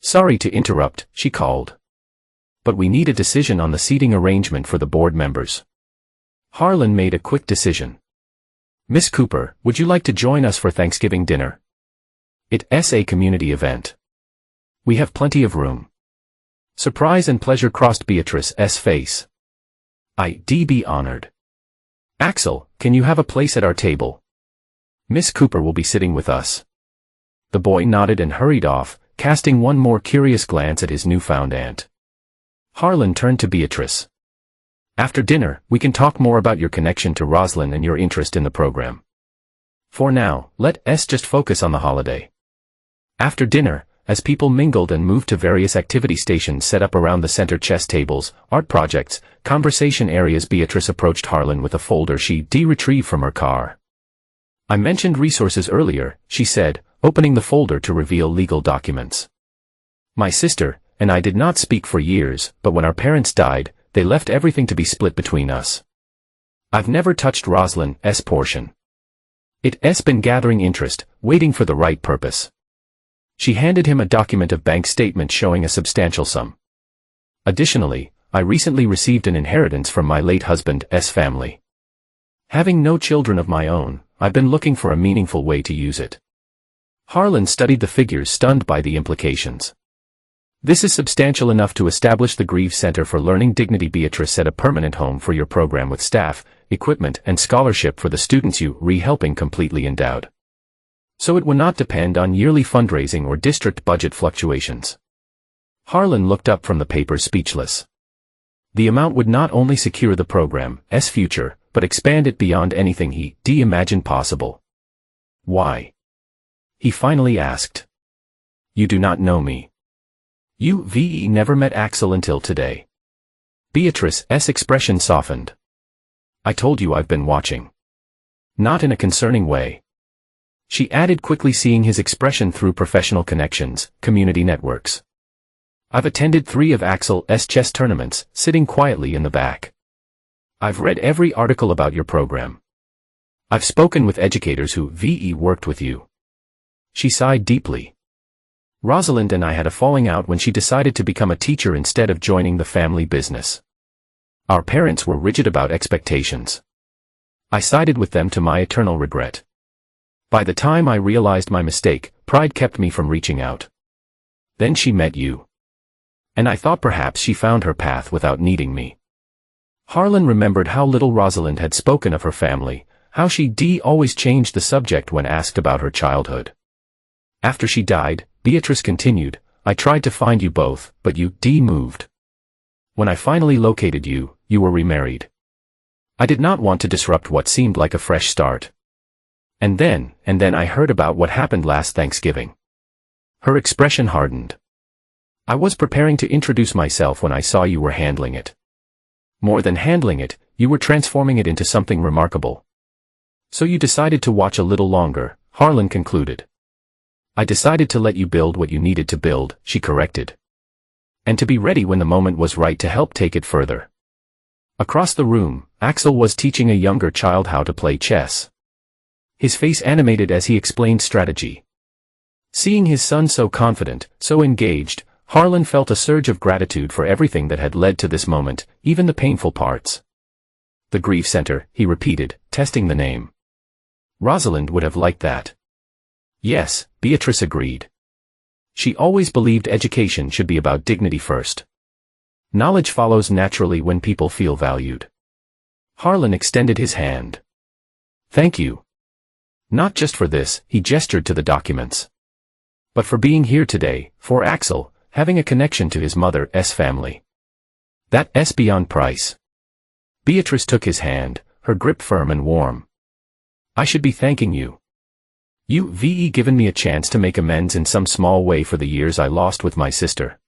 Sorry to interrupt, she called. But we need a decision on the seating arrangement for the board members. Harlan made a quick decision. Miss Cooper, would you like to join us for Thanksgiving dinner? It's a community event. We have plenty of room. Surprise and pleasure crossed Beatrice's face. I'd be honored. Axel, can you have a place at our table? Miss Cooper will be sitting with us. The boy nodded and hurried off, casting one more curious glance at his newfound aunt. Harlan turned to Beatrice. After dinner, we can talk more about your connection to Rosalind and your interest in the program. For now, let's just focus on the holiday. After dinner, as people mingled and moved to various activity stations set up around the center, chess tables, art projects, conversation areas, Beatrice approached Harlan with a folder she'd retrieved from her car. I mentioned resources earlier, she said, opening the folder to reveal legal documents. My sister and I did not speak for years, but when our parents died, they left everything to be split between us. I've never touched Rosalind's portion. It's been gathering interest, waiting for the right purpose. She handed him a document of bank statements showing a substantial sum. Additionally, I recently received an inheritance from my late husband's family. Having no children of my own, I've been looking for a meaningful way to use it. Harlan studied the figures, stunned by the implications. This is substantial enough to establish the Grieve Center for Learning Dignity. Beatrice said, a permanent home for your program with staff, equipment and scholarship for the students you helping completely endowed. So it would not depend on yearly fundraising or district budget fluctuations. Harlan looked up from the paper, speechless. The amount would not only secure the program's future, but expand it beyond anything he imagined possible. Why? He finally asked. You do not know me. You've never met Axel until today. Beatrice's expression softened. I told you I've been watching. Not in a concerning way. She added quickly, seeing his expression through professional connections, community networks. I've attended 3 of Axel's chess tournaments, sitting quietly in the back. I've read every article about your program. I've spoken with educators who worked with you. She sighed deeply. Rosalind and I had a falling out when she decided to become a teacher instead of joining the family business. Our parents were rigid about expectations. I sided with them to my eternal regret. By the time I realized my mistake, pride kept me from reaching out. Then she met you. And I thought perhaps she found her path without needing me. Harlan remembered how little Rosalind had spoken of her family, how she always changed the subject when asked about her childhood. After she died, Beatrice continued, I tried to find you both, but you moved. When I finally located you, you were remarried. I did not want to disrupt what seemed like a fresh start. And then I heard about what happened last Thanksgiving. Her expression hardened. I was preparing to introduce myself when I saw you were handling it. More than handling it, you were transforming it into something remarkable. So you decided to watch a little longer, Harlan concluded. I decided to let you build what you needed to build, she corrected. And to be ready when the moment was right to help take it further. Across the room, Axel was teaching a younger child how to play chess. His face animated as he explained strategy. Seeing his son so confident, so engaged, Harlan felt a surge of gratitude for everything that had led to this moment, even the painful parts. The Grieve Center, he repeated, testing the name. Rosalind would have liked that. Yes, Beatrice agreed. She always believed education should be about dignity first. Knowledge follows naturally when people feel valued. Harlan extended his hand. Thank you. Not just for this, he gestured to the documents. But for being here today, for Axel, having a connection to his mother's family. That's beyond price. Beatrice took his hand, her grip firm and warm. I should be thanking you. You've given me a chance to make amends in some small way for the years I lost with my sister.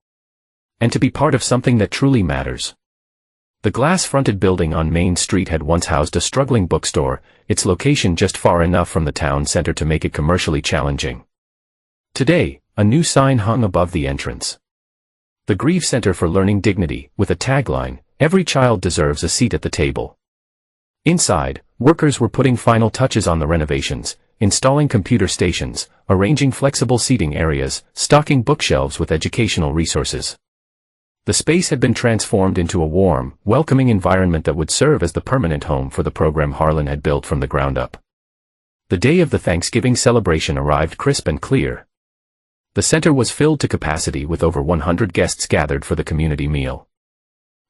And to be part of something that truly matters. The glass-fronted building on Main Street had once housed a struggling bookstore, its location just far enough from the town center to make it commercially challenging. Today, a new sign hung above the entrance. The Grieve Center for Learning Dignity, with a tagline, "Every child deserves a seat at the table." Inside, workers were putting final touches on the renovations, installing computer stations, arranging flexible seating areas, stocking bookshelves with educational resources. The space had been transformed into a warm, welcoming environment that would serve as the permanent home for the program Harlan had built from the ground up. The day of the Thanksgiving celebration arrived crisp and clear. The center was filled to capacity with over 100 guests gathered for the community meal.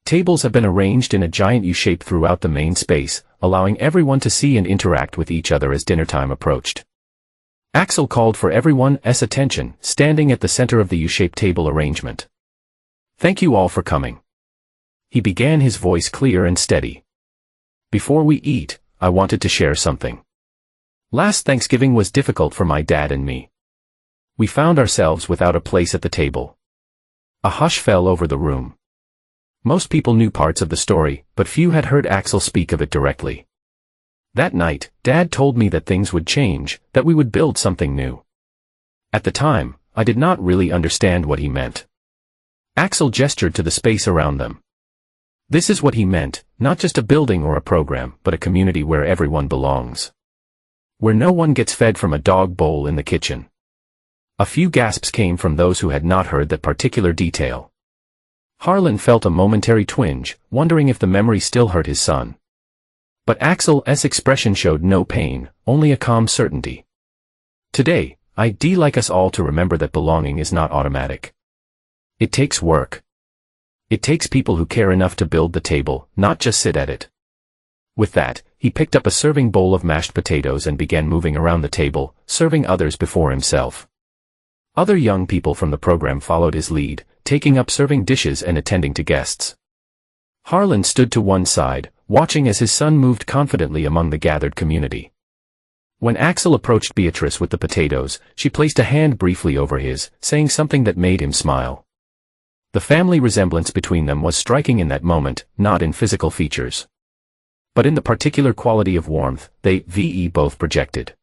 Tables have been arranged in a giant U-shape throughout the main space, allowing everyone to see and interact with each other as dinner time approached. Axel called for everyone's attention, standing at the center of the U-shaped table arrangement. "Thank you all for coming," he began, his voice clear and steady. "Before we eat, I wanted to share something. Last Thanksgiving was difficult for my dad and me. We found ourselves without a place at the table." A hush fell over the room. Most people knew parts of the story, but few had heard Axel speak of it directly. "That night, Dad told me that things would change, that we would build something new. At the time, I did not really understand what he meant." Axel gestured to the space around them. "This is what he meant, not just a building or a program, but a community where everyone belongs. Where no one gets fed from a dog bowl in the kitchen." A few gasps came from those who had not heard that particular detail. Harlan felt a momentary twinge, wondering if the memory still hurt his son. But Axel's expression showed no pain, only a calm certainty. "Today, I'd like us all to remember that belonging is not automatic. It takes work. It takes people who care enough to build the table, not just sit at it." With that, he picked up a serving bowl of mashed potatoes and began moving around the table, serving others before himself. Other young people from the program followed his lead, taking up serving dishes and attending to guests. Harlan stood to one side, watching as his son moved confidently among the gathered community. When Axel approached Beatrice with the potatoes, she placed a hand briefly over his, saying something that made him smile. The family resemblance between them was striking in that moment, not in physical features, but in the particular quality of warmth they both projected.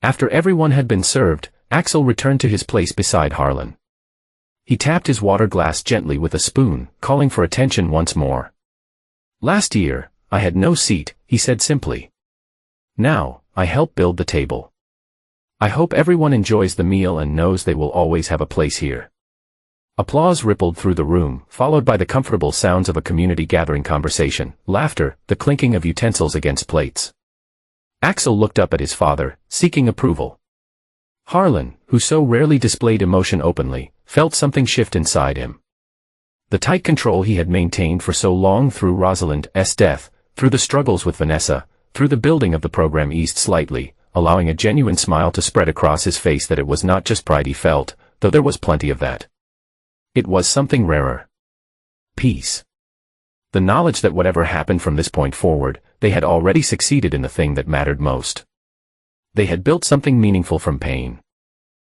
After everyone had been served, Axel returned to his place beside Harlan. He tapped his water glass gently with a spoon, calling for attention once more. "Last year, I had no seat," he said simply. "Now, I help build the table. I hope everyone enjoys the meal and knows they will always have a place here." Applause rippled through the room, followed by the comfortable sounds of a community gathering conversation, laughter, the clinking of utensils against plates. Axel looked up at his father, seeking approval. Harlan, who so rarely displayed emotion openly, felt something shift inside him. The tight control he had maintained for so long through Rosalind's death, through the struggles with Vanessa, through the building of the program eased slightly, allowing a genuine smile to spread across his face. That it was not just pride he felt, though there was plenty of that. It was something rarer. Peace. The knowledge that whatever happened from this point forward, they had already succeeded in the thing that mattered most. They had built something meaningful from pain.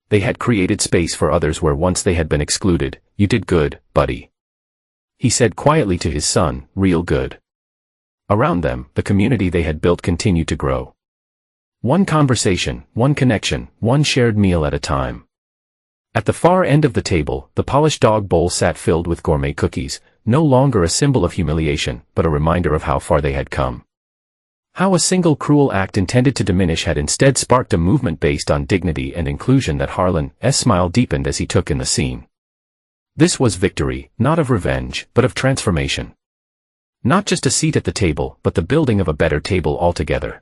They had created space for others where once they had been excluded. "You did good, buddy," he said quietly to his son, "real good." Around them, the community they had built continued to grow. One conversation, one connection, one shared meal at a time. At the far end of the table, the polished dog bowl sat filled with gourmet cookies, no longer a symbol of humiliation, but a reminder of how far they had come. How a single cruel act intended to diminish had instead sparked a movement based on dignity and inclusion that Harlan's smile deepened as he took in the scene. This was victory, not of revenge, but of transformation. Not just a seat at the table, but the building of a better table altogether.